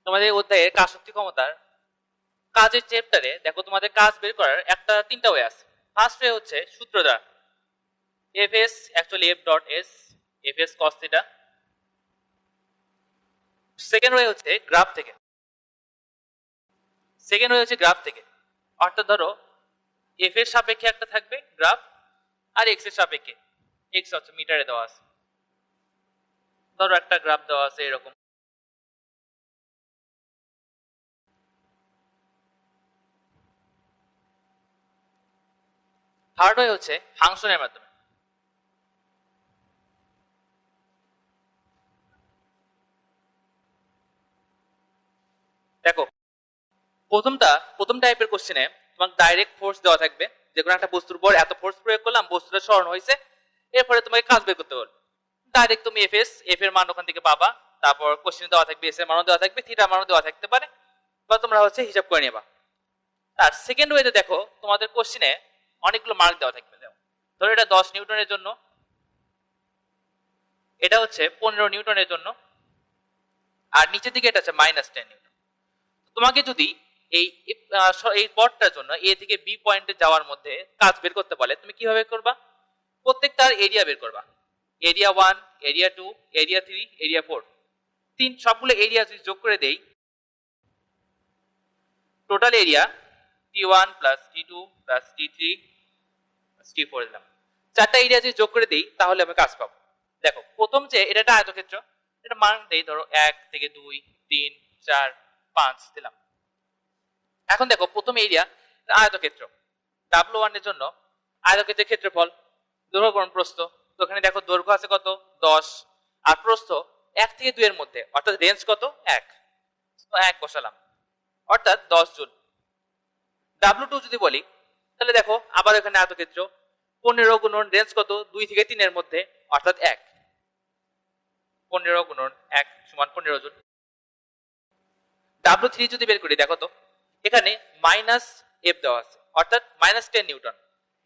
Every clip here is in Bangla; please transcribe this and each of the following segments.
তোমাদের অধ্যায়ে কাজ শক্তি ক্ষমতার কাজের চ্যাপ্টারে দেখো তোমাদের কাজ বের করার তিনটা ওয়ে আছে। ফার্স্ট ওয়ে হচ্ছে সূত্র দ্বারা, F S actually F dot S, F S cos theta. Second way হচ্ছে গ্রাফ থেকে, অর্থাৎ ধরো এফ এর সাপেক্ষে একটা থাকবে গ্রাফ, আর এক্স এর সাপেক্ষে, এক্স হচ্ছে মিটারে দেওয়া আছে, ধরো একটা গ্রাফ দেওয়া আছে এরকম। থার্ড ওয়ে হচ্ছে ফাংশনের মাধ্যমে। দেখো প্রথম টাইপের কোশ্চেনে তোমাকে ডাইরেক্ট ফোর্স দেওয়া থাকবে, যে কোনো একটা বস্তুর উপর এত ফোর্স প্রয়োগ করলাম, বস্তুটা সরণ হয়েছে, এরপরে তোমাকে কাজ বের করতে বলবে। ডাইরেক্ট তুমি এফ এর মান ওখান থেকে পাবা, তারপর কোশ্চেনে দেওয়া থাকবে এস এর মানও দেওয়া থাকবে, থিটার মানও দেওয়া থাকতে পারে, বা তোমরা হচ্ছে হিসাব করে নেবা। তার সেকেন্ড ওয়েতে দেখো তোমাদের কোশ্চেনে অনেকগুলো মার্ক দেওয়া থাকবে। ধরো এটা 10 নিউটনের জন্য, এটা হচ্ছে 15 নিউটনের জন্য, আর নিচের দিকে এটা হচ্ছে -10 নিউটন। তোমাকে যদি এই এই পথটার জন্য এ থেকে বি পয়েন্টে যাওয়ার মধ্যে কাজ বের করতে বলে, তুমি কিভাবে করবা? প্রত্যেকটার এরিয়া বের করবা। এরিয়া 1, এরিয়া 2, এরিয়া 3, এরিয়া 4, সবগুলো এরিয়া যদি যোগ করে দেই, total area T1 plus T2 plus T3 T4 দিলাম। চারটা এরিয়া যদি যোগ করে দেই তাহলে আমি কাজ পাবো। দেখো প্রথম যে এটা একটা আয়তক্ষেত্র, এটা মান দেই ধরো 1 থেকে 2, 3, 4, 5 দিলাম। এখন দেখো প্রথম এরিয়া আয়তক্ষেত্র, W1 এর জন্য আয়তক্ষেত্রের ক্ষেত্রফল, দৈর্ঘ্য গুণন প্রস্থ। তো এখানে দেখো দৈর্ঘ্য আছে কত 10, আর প্রস্থ 1 থেকে 2 এর মধ্যে, অর্থাৎ রেঞ্জ কত 1, তো 1 বসালাম, অর্থাৎ 10 জুল। W2 যদি বলি তাহলে দেখো আবার এখানে আয়তক্ষেত্র, 15 গুণন রেঞ্জ কত 2 থেকে 3 এর মধ্যে, অর্থাৎ 1, 15 গুণন 1 সমান 15 জুল। W3 যদি বের করি দেখো তো এখানে মাইনাস এফ দেওয়া আছে, অর্থাৎ -10 নিউটন।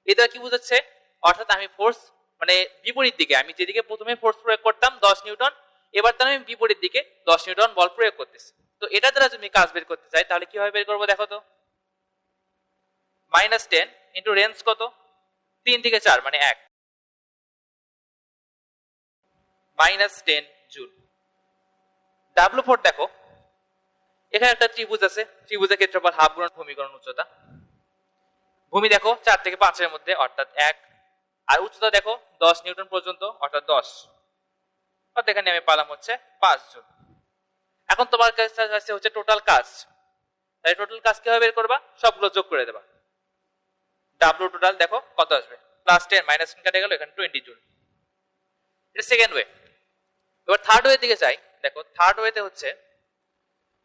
এটা কি বোঝাচ্ছে? অর্থাৎ আমি ফোর্স মানে বিপরীত দিকে, আমি যেদিকে প্রথমে ফোর্স প্রয়োগ করতাম 10 নিউটন, এবার তাহলে আমি বিপরীত দিকে 10 নিউটন বল প্রয়োগ করতেছি। তো এটা দ্বারা যদি কাজ বের করতে চাই তাহলে কিভাবে বের করবো দেখো তো, -10 ইন্টু রেঞ্জ কত 3 থেকে 4 মানে 1, -10 জুল। W4 দেখো এখানে একটা ত্রিভুজ আছে, ত্রিভুজের ক্ষেত্রফল হাফ গুণন ভূমি গুণন উচ্চতা। ভূমি দেখো 4 থেকে 5 এর মধ্যে, অর্থাৎ 1, আর উচ্চতা দেখো 10 নিউটন পর্যন্ত, অর্থাৎ 10, অর্থাৎ এখানে আমি পেলাম হচ্ছে 5 জুল। এখন তোমার কাছে হচ্ছে টোটাল কাজ, তাই টোটাল কাজ কিভাবে বের করবা? সবগুলো যোগ করে দেবা। W টোটাল দেখো কত আসবে, +10 -10 কেটে গেল, এখানে 20 জুল। এটা সেকেন্ড ওয়ে। এবার থার্ড ওয়ে দিকে যাই। দেখো থার্ড ওয়েতে হচ্ছে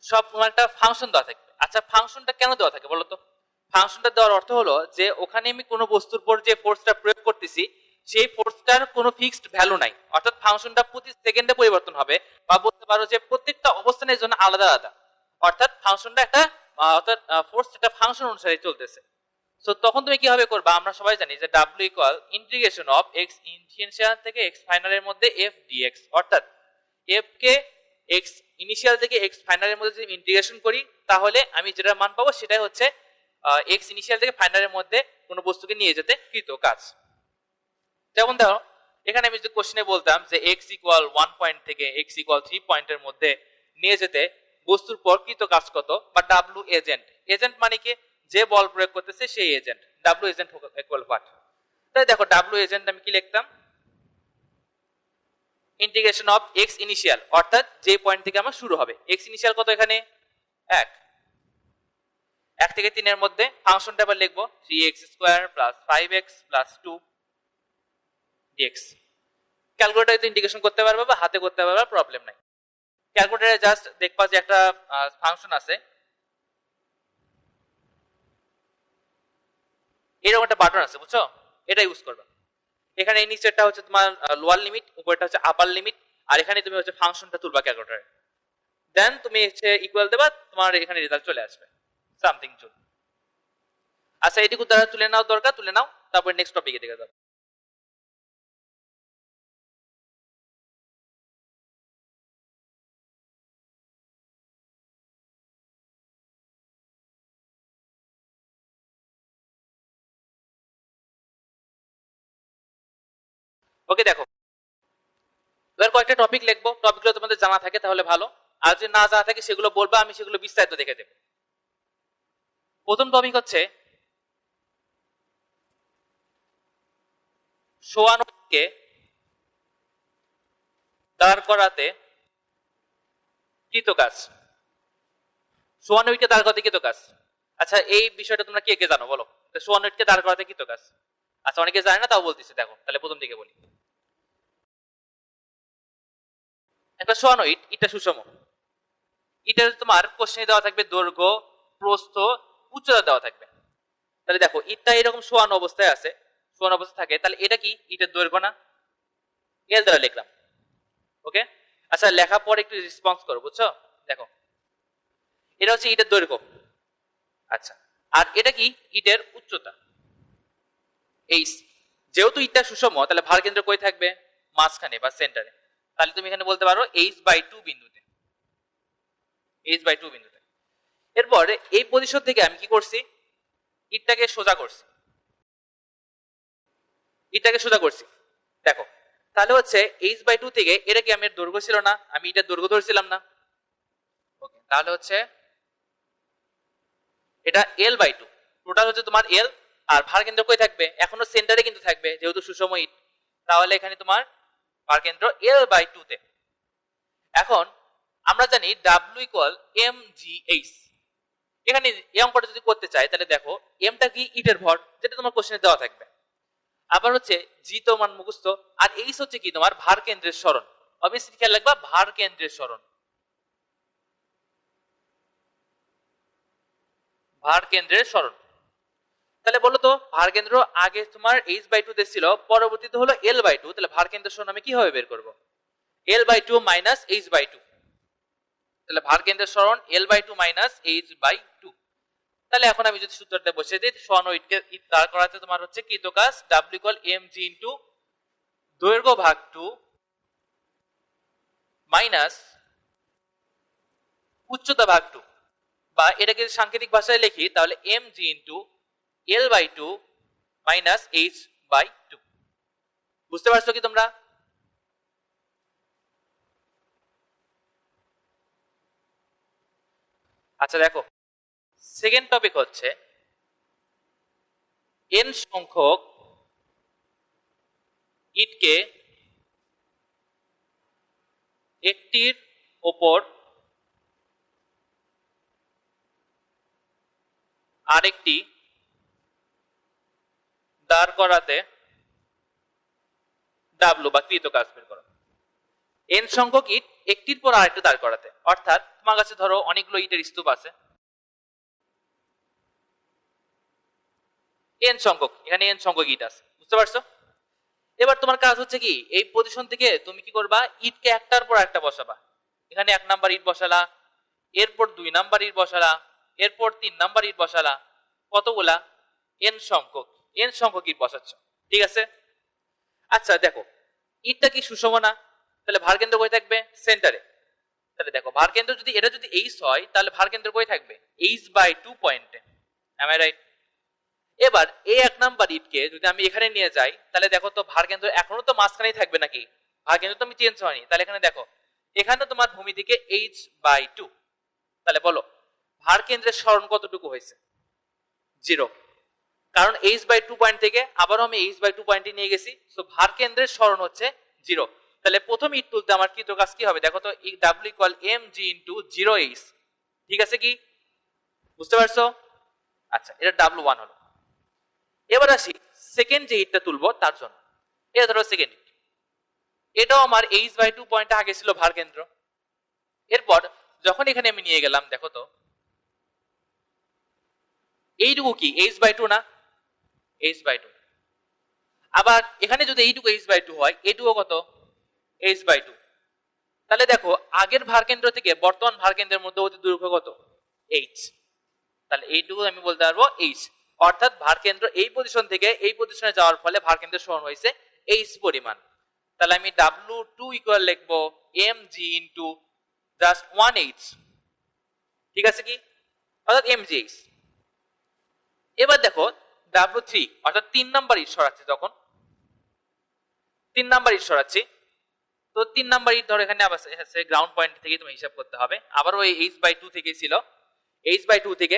সব একটা ফাংশন দেওয়া থাকবে। আচ্ছা ফাংশনটা কেন দেওয়া থাকে বলো তো? ফাংশনটা দেওয়ার অর্থ হলো যে ওখানে আমি কোনো বস্তুর উপর যে ফোর্সটা প্রয়োগ করতেছি সেই ফোর্সটার কোনো ফিক্সড ভ্যালু নাই, অর্থাৎ ফাংশনটা প্রতি সেকেন্ডে পরিবর্তন হবে, বা বলতে পারো যে প্রত্যেকটা অবস্থানের জন্য আলাদা আলাদা, অর্থাৎ ফাংশনটা একটা অর্থাৎ ফোর্স একটা ফাংশন অনুসারে চলতেছে। সো তখন তুমি কিভাবে করবা? আমরা সবাই জানি যে W equal integration of x initial থেকে x ফাইনালের মধ্যে f dx, অর্থাৎ f কে x ইনিশিয়াল থেকে x ফাইনালের মধ্যে যদি ইন্টিগ্রেশন করি তাহলে আমি যেটা মান পাবো সেটাই হচ্ছে x ইনিশিয়াল থেকে ফাইনালের মধ্যে কোনো বস্তুকে নিয়ে যেতে কৃত কাজ। যেমন ধরো এখানে আমি যদি কোশ্চেনে বলতাম যে x ইকুয়াল 1 পয়েন্ট থেকে x ইকুয়াল 3 পয়েন্টের মধ্যে নিয়ে যেতে বস্তুর পর কৃত কাজ কত, বা W এজেন্ট, এজেন্ট মানে কি যে বল প্রয়োগ করতেছে সেই agent, W agent equal what. তাই দেখো W এজেন্ট আমি কি লিখতাম, ইন্টিগ্রেশন অফ x ইনিশিয়াল, অর্থাৎ যে পয়েন্ট থেকে আমার শুরু হবে, x ইনিশিয়াল কত এখানে 1, 1 থেকে 3 এর মধ্যে ফাংশনটা আবার লিখবো 3x² + 5x + 2 dx। ক্যালকুলেটরে ইন্টিগ্রেশন করতে পারবে বা হাতে করতে পারবে, প্রবলেম নাই। ক্যালকুলেটরে জাস্ট দেখবা যে একটা ফাংশন আছে, এরকম একটা বাটন আছে বুঝছো, এটা ইউজ করবা। এখানে এই নিচেরটা হচ্ছে তোমার লোয়ার লিমিট, উপরটা হচ্ছে আপার লিমিট, আর এখানে তুমি হচ্ছে ফাংশনটা তুলবা ক্যালকুলেটরে, দেন তুমি হচ্ছে ইকুয়াল দেবা, তোমার এখানে রেজাল্ট চলে আসবে সামথিং জুল। আচ্ছা এটুকু দ্বারা তুলে নাও, দরকার তুলে নাও, তারপর নেক্সট টপিকে দিকে যাবো। ওকে দেখো, এবার কয়েকটা টপিক লিখবো, টপিকগুলো তোমাদের জানা থাকে তাহলে ভালো, আর যদি না জানা থাকে সেগুলো বলবো, আমি সেগুলো বিস্তারিত দেখে দেবো। প্রথম টপিক হচ্ছে সোয়ানকে দাঁড় করাতে কৃত কাজ। সোয়ানকে দাঁড় করাতে কৃত কাজ। আচ্ছা, এই বিষয়টা তোমরা কে কে জানো বলো? সোয়ানকে দাঁড় করাতে কৃত কাজ। আচ্ছা, অনেকে জানে না, তাও বলতেছি। দেখো তাহলে প্রথম দিকে বলি। একটা সোয়ানইট, ইটটা সুষম। ইটের তোমার কোশ্চেনে দেওয়া থাকবে দৈর্ঘ্য, প্রস্থ, উচ্চতা দেওয়া থাকবে। তাহলে দেখো ইটটা এরকম শোয়ানো অবস্থায় আছে, শোয়ানো অবস্থায় থাকে, তাহলে এটা কি ইটের দৈর্ঘ্য না? এল দ্বারা লিখলাম। ওকে, আচ্ছা লেখা পরে একটু রেসপন্স করো, বুঝছো? দেখো এটা হচ্ছে ইটের দৈর্ঘ্য। আচ্ছা, আর এটা কি ইটের উচ্চতা, এইচ। যেহেতু ইটটা সুষম, তাহলে ভার কেন্দ্র কই থাকবে? মাঝখানে বা সেন্টারে। তাহলে তুমি এখানে বলতে পারো h/2 বিন্দুতে, h/2 বিন্দুতে। এরপর এই পজিশন থেকে আমি কি করছি? ইটটাকে সোজা করছি, ইটটাকে সোজা করছি। দেখো তাহলে হচ্ছে h/2 থেকে এটা কি আমি দৈর্ঘ্য ছিল না? আমি এটার দৈর্ঘ্য ধরছিলাম না? ওকে, তাহলে হচ্ছে এটা l/2, টোটাল হচ্ছে তোমার l। আর ভার কেন্দ্র কই থাকবে? এখনো সেন্টারে কিন্তু থাকবে, যেহেতু সুষম ইট। তাহলে এখানে তোমার ভার কেন্দ্র l/2 তে। এখন আমরা জানি w = mgh। এখানে এই অঙ্কটা যদি করতে চাই তাহলে দেখো এমটা কি ইটের ভর, যেটা তোমার কোশ্চেনে দেওয়া থাকবে। আবার হচ্ছে জি তো মান মুখস্থ, আর এইচ হচ্ছে কি তোমার ভার কেন্দ্রের সরণ। অবশ্যই খেয়াল রাখবা, ভার কেন্দ্রের সরণ, ভার কেন্দ্রের সরণ। তাহলে বলো তো ভার কেন্দ্র আগে তোমার h/2 তে ছিল, পরবর্তীতে হলো l/2, তাহলে ভার কেন্দ্রের সরণ আমি কিভাবে বের করব? l/2 minus h/2। তাহলে ভার কেন্দ্রের সরণ l/2 মাইনাস h/2। তাহলে এখন আমি যদি সূত্রটা বসিয়ে দিই, সোয়ানইটকে দাঁড় করাতে তোমার হচ্ছে কৃত কাজ w = mg ইনটু দৈর্ঘ্য ভাগ 2 মাইনাস উচ্চতা ভাগ 2, বা এটাকে সাংকেতিক ভাষায় লিখি তাহলে mg into l/2 minus h/2। বুঝতে পারছো কি তোমরা? আচ্ছা দেখো, সেকেন্ড টপিক হচ্ছে n সংখ্যক ইটকে একটির ওপর আরেকটি দাঁড় করাতে ডাব্লু বা কৃত কাজ বের করো। n সংখ্যক ইট একটির পর আরেকটি দাঁড় করাতে, অর্থাৎ তোমার কাছে ধরো অনেকগুলো ইটের স্তূপ আছে, n সংখ্যক, এখানে n সংখ্যক ইট আছে, বুঝতে পারছো? এবার তোমার কাজ হচ্ছে কি, এই পজিশন থেকে তুমি কি করবা? ইটকে একটার পর একটা বসাবা। এখানে 1 নাম্বার ইট বসালা, এরপর 2 নাম্বার ইট বসালা, এরপর 3 নাম্বার ইট বসালা। কতগুলা? n সংখ্যক, n সংখ্যক ইট বসাচ্ছ, ঠিক আছে? আচ্ছা দেখো ইটটা কি সুষম না? তাহলে ভার কেন্দ্র কই থাকবে? সেন্টারে। তাহলে দেখো ভার কেন্দ্র যদি এটা যদি h হয়, তাহলে ভার কেন্দ্র কই থাকবে? h/2 পয়েন্টে। Am I right? এবার এই 1 নাম্বার ইটকে যদি আমি এখানে নিয়ে যাই, তাহলে দেখো তো ভার কেন্দ্র এখনো তো মাঝখানেই থাকবে নাকি? ভার কেন্দ্র তো আমি চেঞ্জ হয়নি। তাহলে এখানে দেখো এখানে তোমার ভূমি থেকে h/2। তাহলে বলো ভার কেন্দ্রের সরণ কতটুকু হয়েছে? 0। কারণ h/2 পয়েন্ট থেকে আবারও আমি h/2 পয়েন্টে নিয়ে গেছি, সো ভার কেন্দ্রের সরণ হচ্ছে 0। তাহলে প্রথম ইট তুলতে আমার কৃত কাজ কি হবে? দেখো তো w = mg ইনটু 0h। ঠিক আছে কি? বুঝতে পারছো? আচ্ছা, এটা w1 হলো। এবার আসি সেকেন্ড যে ইটটা তুলবো তার জন্য। এটা ধরো সেকেন্ড ইট, এটাও আমার h/2 পয়েন্টে আগে ছিল ভার কেন্দ্র। এরপর যখন এখানে আমি নিয়ে গেলাম, দেখো তো এইটুকু কি h/2 না? h/2। আবার এখানে যদি এইটুকু h/2 হয়, এটুকু কত? h/2। তাহলে দেখো আগের ভার কেন্দ্র থেকে বর্তমান ভার কেন্দ্রের মধ্যে অতি দৈর্ঘ্য কত? h। তাহলে এইটুকু আমি বলতে পারবো h। অর্থাৎ ভার কেন্দ্র এই পজিশন থেকে এই পজিশনে যাওয়ার ফলে ভার কেন্দ্রের সরণ হয়েছে h পরিমাণ। তাহলে আমি w2 ইকুয়াল লিখবো mg ইনটু জাস্ট 1h। ঠিক আছে কি? অর্থাৎ mgh। এবার দেখো w3 অর্থাৎ 3 নাম্বার ইট সরাচ্ছে, যখন 3 নাম্বার ইট সরাচ্ছি, তো 3 নাম্বার ইট ধরো এখানে আবার আছে গ্রাউন্ড পয়েন্ট থেকে তুমি হিসাব করতে হবে, আবার ওই h/2 থেকে ছিল, h/2 থেকে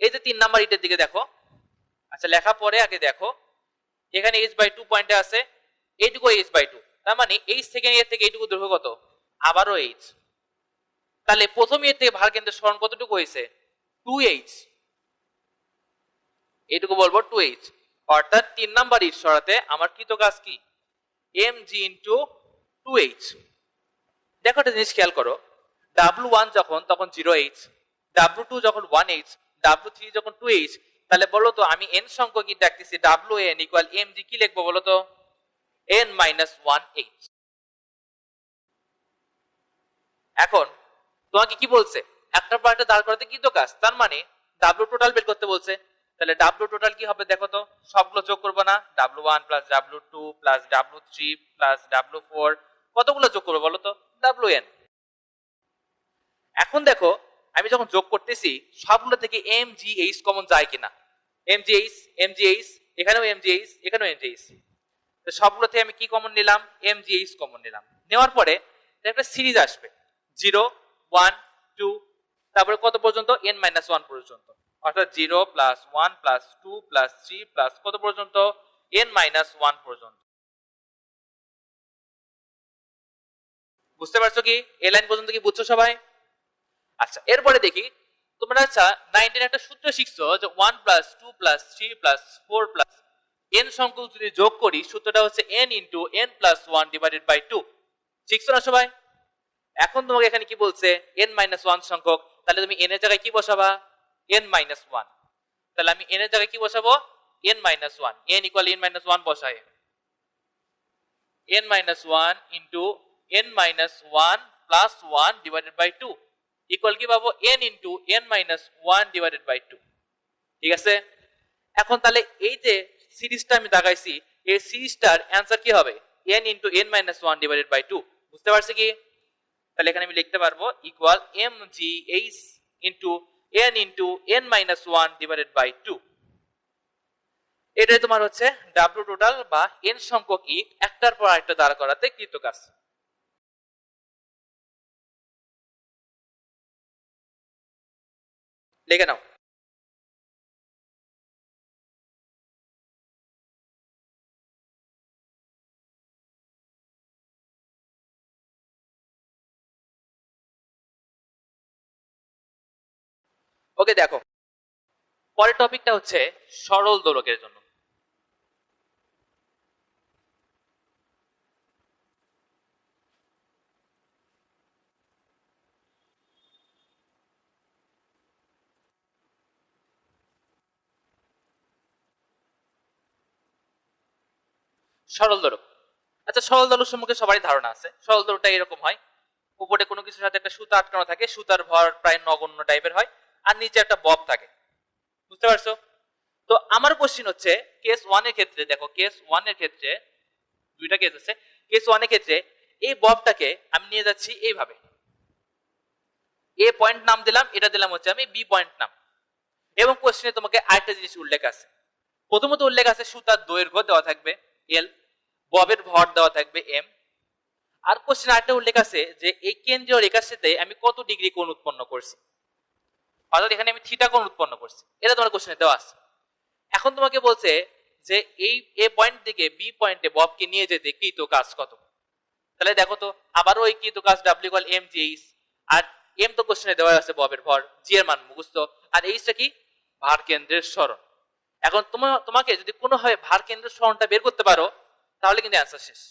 এই যে 3 নাম্বার ইটের দিকে দেখো, আচ্ছা লেখা পরে আগে দেখো, এখানে h/2 পয়েন্টে আছে, এইটুকু h/2, তার মানে h থেকে এর থেকে এইটুকু দৈর্ঘ্য কত, আবারও h, তাহলে প্রথম এর থেকে ভার কেন্দ্রের সরণ কতটুকু হয়েছে, 2h, এইটুকু বলবো 2h, অর্থাৎ 3 নাম্বার ইট সরাতে আমার কৃত কাজ কি, mg ইনটু 2h। দেখো একটা জিনিস খেয়াল করো, w1 যখন তখন 0h, w2 যখন 1h, w3 যখন 2h, তাহলে বলো তো আমি n সংখ্যক ইট রাখতেছি, wn ইকুয়াল mg কি লিখবো বলো তো, n-1h। এখন তোমাকে কি বলছে, একটা পার্টে দাঁড় করাতে কৃত কাজ, তার মানে w টোটাল বের করতে বলছে, তাহলে w টোটাল কি হবে দেখো তো, সবগুলো যোগ করবো না, w1 plus w2 plus w3 plus w4, কতগুলো যোগ করবো বলো তো, wn। এখন দেখো আমি যখন যোগ করতেছি সবগুলো থেকে mgh কমন যায় কিনা, mgh, এখানেও mgh, এখানেও mgh, তো সবগুলো থেকে আমি কি কমন নিলাম, mgh কমন নিলাম, নেওয়ার পরে একটা সিরিজ আসবে 0 1 2, তারপরে কত পর্যন্ত, n-1 পর্যন্ত, অর্থাৎ 0 প্লাস 1 প্লাস 2 প্লাস 3 প্লাস কত পর্যন্ত, n-1 পর্যন্ত। বুঝতে পারছো কি, এই লাইন পর্যন্ত কি বুঝছো সবাই? আচ্ছা এরপরে দেখি, তোমরা আচ্ছা 9 একটা সূত্র শিখছো যে 1 plus 2 plus 3 plus 4 plus n সংখ্যক যদি যোগ করি সূত্রটা হচ্ছে n into n plus 1 divided by 2, শিখছো না সবাই? এখন তোমাকে এখানে কি বলছে, n-1 সংখ্যক, তাহলে তুমি n এর জায়গায় কি বসাবা, n-1, তাহলে আমি n এর জায়গায় কি বসাবো, n-1, n ইকুয়াল n-1 বসাই, n-1 into n-1 plus 1 divided by 2 equal কি পাবো, n into n-1 divided by 2, ঠিক আছে? এখন তাহলে এই যে সিরিজটা আমি দাগাইছি, এই সিরিজটার অ্যানসার কি হবে, n into n-1 divided by 2, বুঝতে পারছি কি? তাহলে এখানে আমি লিখতে পারবো equal mgh into n into n-1 divided by 2, এটাই তোমার হচ্ছে w টোটাল বা n সংখ্যক ইট একটার পর আরেকটা দাঁড় করাতে কৃত কাজ। লিখে নাও। ওকে দেখো, পরের টপিকটা হচ্ছে সরল দোলকের জন্য। সরল দোলক, আচ্ছা সরল দোলক সম্পর্কে সবারই ধারণা আছে, সরল দোলকটা এরকম হয়, উপরে কোনো কিছুর সাথে একটা সুতা আটকানো থাকে, সুতার ভর প্রায় নগণ্য টাইপের হয়, আর নিচে একটা বব থাকে, বুঝতে পারছো? তো আমার কোশ্চেন হচ্ছে কেস 1 এর ক্ষেত্রে, দেখো কেস 1 এর ক্ষেত্রে দুইটা কেস আছে, কেস 1 এর ক্ষেত্রে এই ববটাকে আমি নিয়ে যাচ্ছি এইভাবে, এ পয়েন্ট নাম দিলাম, এটা দিলাম হচ্ছে আমি বি পয়েন্ট নাম, এবং কোশ্চেনে তোমাকে আরেকটা জিনিস উল্লেখ আছে, প্রথমত উল্লেখ আছে সুতার দৈর্ঘ্য দেওয়া থাকবে এল, ববের ভর দেওয়া থাকবে এম, আর কোশ্চেন আরেকটা উল্লেখ আছে যে এই কেন্দ্রীয় রেখার সাথে আমি কত ডিগ্রি কোণ উৎপন্ন করছি, অর্থাৎ এখানে আমি থিটা কোণ উৎপন্ন করছি, এটা তোমার কোশ্চেনে দেওয়া আছে। এখন তোমাকে বলছে যে এই এ পয়েন্ট থেকে বি পয়েন্টে ববকে নিয়ে যেতে কৃত কাজ কত, তাহলে দেখো তো আবারও ওই কৃত কাজ w ইকুয়াল mgh, আর m তো কোশ্চেনে দেওয়া আছে ববের ভর, g এর মান মুখস্থ, আর h টা কি, ভার কেন্দ্রের সরণ। এখন তোমাকে যদি কোনোভাবে ভার কেন্দ্রের সরণটা বের করতে পারো তাহলে কিন্তু অ্যান্সার শেষ।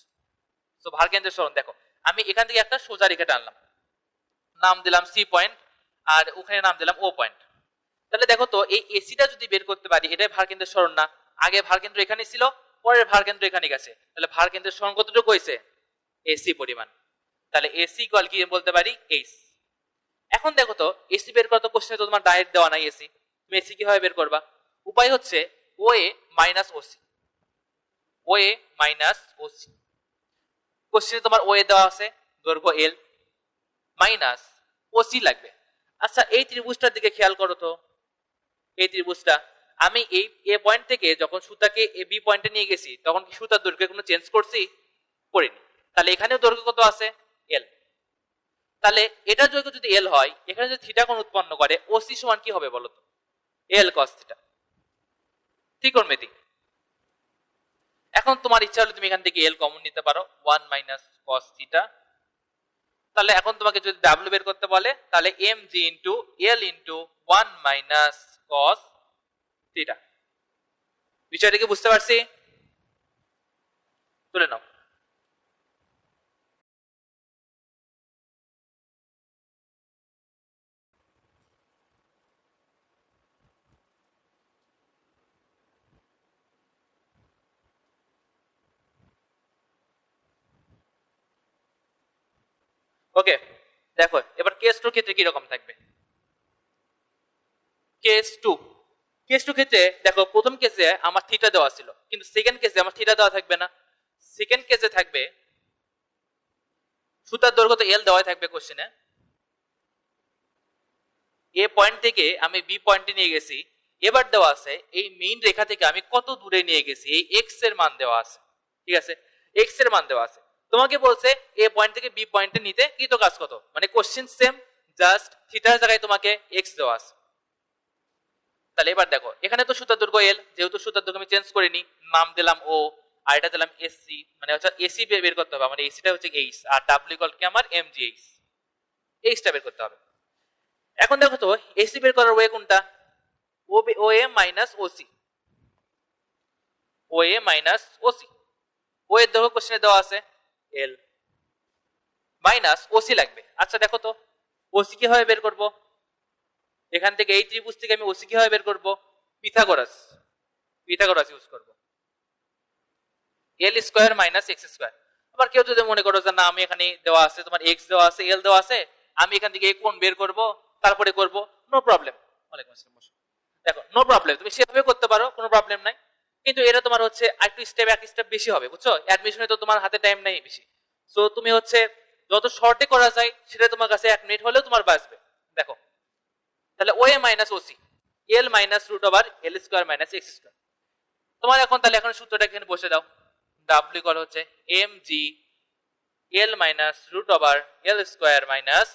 তো ভার কেন্দ্রের সরণ দেখো, আমি এখান থেকে একটা সোজা রেখা টানলাম, নাম দিলাম সি পয়েন্ট, আর ওখানে নাম দিলাম ও পয়েন্ট, তাহলে দেখো তো এই এসিটা যদি বের করতে পারি, এটাই ভার কেন্দ্রের সরণ না, আগে ভার কেন্দ্র এখানে ছিল, পরের ভার কেন্দ্র এখানে গেছে, তাহলে ভার কেন্দ্রের সরণ কতটুকু হয়েছে, এসি পরিমাণ, তাহলে এসি ইকুয়াল কি বলতে পারি, এইচ। এখন দেখো তো এসি বের করা তো কোশ্চেনে তো তোমার ডাইরেক্ট দেওয়া নাই এসি, তুমি এসি কিভাবে বের করবা, উপায় হচ্ছে ও এ মাইনাস ওসি, ও এ মাইনাস ওসি, কোশ্চেনে তোমার ও এ দেওয়া আছে দৈর্ঘ্য এল, মাইনাস ওসি লাগবে। আচ্ছা এই ত্রিভুজটার দিকে খেয়াল করো তো, এই ত্রিভুজটা আমি এই এ পয়েন্ট থেকে যখন সুতাকে এ বি পয়েন্টে নিয়ে গেছি তখন কি সুতার দৈর্ঘ্যে কোনো চেঞ্জ করছি, করিনি। তাহলে এখানেও দৈর্ঘ্য কত আছে? এল। তাহলে এটার দৈর্ঘ্য যদি এল হয়, এখানে যদি থিটা কোণ উৎপন্ন করে, ওসি সমান কি হবে বলতো? এল কস থিটা। ঠিক করবে ঠিক। এখন তোমার ইচ্ছা হলে তুমি এখান থেকে এল কমন নিতে পারো, 1 মাইনাস কস থিটা। তাহলে এখন তোমাকে যদি ডাব্লিউ বের করতে বলে, তাহলে M G into L into 1 minus cos theta. বিষয়টা কি বুঝতে পারছি? তুলে নাও। ওকে, দেখো এবার কেস 2 ক্ষেত্রে কি রকম থাকবে। কেস 2 ক্ষেত্রে দেখো, প্রথম কেসে আমার থিটা দেওয়া ছিল, কিন্তু সেকেন্ড কেসে আমার থিটা দেওয়া থাকবে না। সেকেন্ড কেসে থাকবে সুতার দৈর্ঘ্য তো এল দেওয়াই থাকবে কোশ্চেনে। এ পয়েন্ট থেকে আমি বি পয়েন্টে নিয়ে গেছি, এবার দেওয়া আছে এই মেইন রেখা থেকে আমি কত দূরে নিয়ে গেছি, এই এক্স এর মান দেওয়া আছে। ঠিক আছে, এক্স এর মান দেওয়া আছে। তোমাকে বলছে এ পয়েন্ট থেকে বি পয়েন্টে নিতে কৃত কাজ কত, মানে কোশ্চেন সেম, জাস্ট থিটার জায়গায় তোমাকে এক্স দেওয়া আছে। তাহলে এবার দেখো, এখানে তো সুতার দৈর্ঘ্য এল, যেহেতু সুতার দৈর্ঘ্য আমি চেঞ্জ করিনি, নাম দিলাম ও, আর এটা দিলাম এসসি, মানে হচ্ছে এসি বের করতে হবে আমার, এসিটা হচ্ছে এইচ, আর ডাব্লিউ ইকুয়াল কি আমার এম জি এইচ, এইচটা বের করতে হবে। এখন দেখো তো এসি বের করার ওয়ে কোনটা? ও এ মাইনাস ওসি, ও এ মাইনাস ওসি। ও এর দৈর্ঘ্য কোশ্চেনে দেওয়া আছে এল, মাইনাস ওসি লাগবে। আচ্ছা দেখো তো ওসি কিভাবে বের করব? এখান থেকে এই ত্রিভুজ থেকে আমি ওসি কিভাবে বের করব? পিথাগোরাস ইউজ করব। এল স্কয়ার মাইনাস এক্স স্কয়ার। আবার কেউ যদি মনে করো যে না, আমি এখানে দেওয়া আছে তোমার এক্স দেওয়া আছে, এল দেওয়া আছে, আমি এখান থেকে এই কোণ বের করব তারপরে করব, নো প্রবলেম। ওয়ালাইকুম আসসালাম। দেখো নো প্রবলেম, তুমি সেভাবে করতে পারো, কোনো প্রবলেম নাই। কিন্তু এটা তোমার হচ্ছে একটু স্টেপ, এক স্টেপ বেশি হবে, বুঝছো? অ্যাডমিশনে তো তোমার হাতে টাইম নাই বেশি, সো তুমি হচ্ছে যত শর্টে করা যায় সেটা তোমার কাছে 1 মিনিট হলেও তোমার বাঁচবে। দেখো তাহলে ও এ minus OC, L minus root over এল স্কয়ার মাইনাস এক্স স্কয়ার। তোমার এখন তাহলে এখন সূত্রটা এখানে বসে দাও, ডাব্লিউ ইকুয়াল হচ্ছে M G L minus root over এল স্কয়ার মাইনাস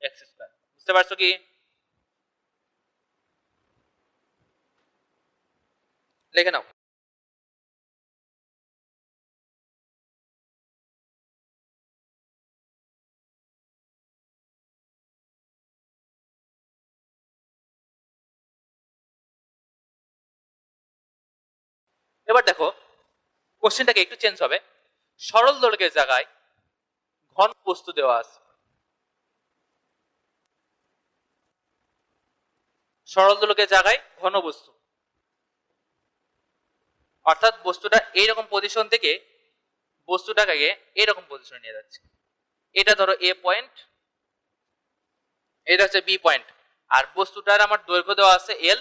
এক্স স্কয়ার। বুঝতে পারছো কি? লিখে নাও। এবার দেখো কোশ্চেনটাকে একটু চেঞ্জ হবে। সরল দৈর্ঘ্যের জায়গায় ঘন বস্তু দেওয়া আছে, সরল দৈর্ঘ্যের জায়গায় ঘন বস্তু, অর্থাৎ বস্তুটা এইরকম পজিশন থেকে বস্তুটাকে এরকম পজিশনে নিয়ে যাচ্ছে। এটা ধরো এ পয়েন্ট, এটা হচ্ছে বি পয়েন্ট, আর বস্তুটার আমার দৈর্ঘ্য দেওয়া আছে এল।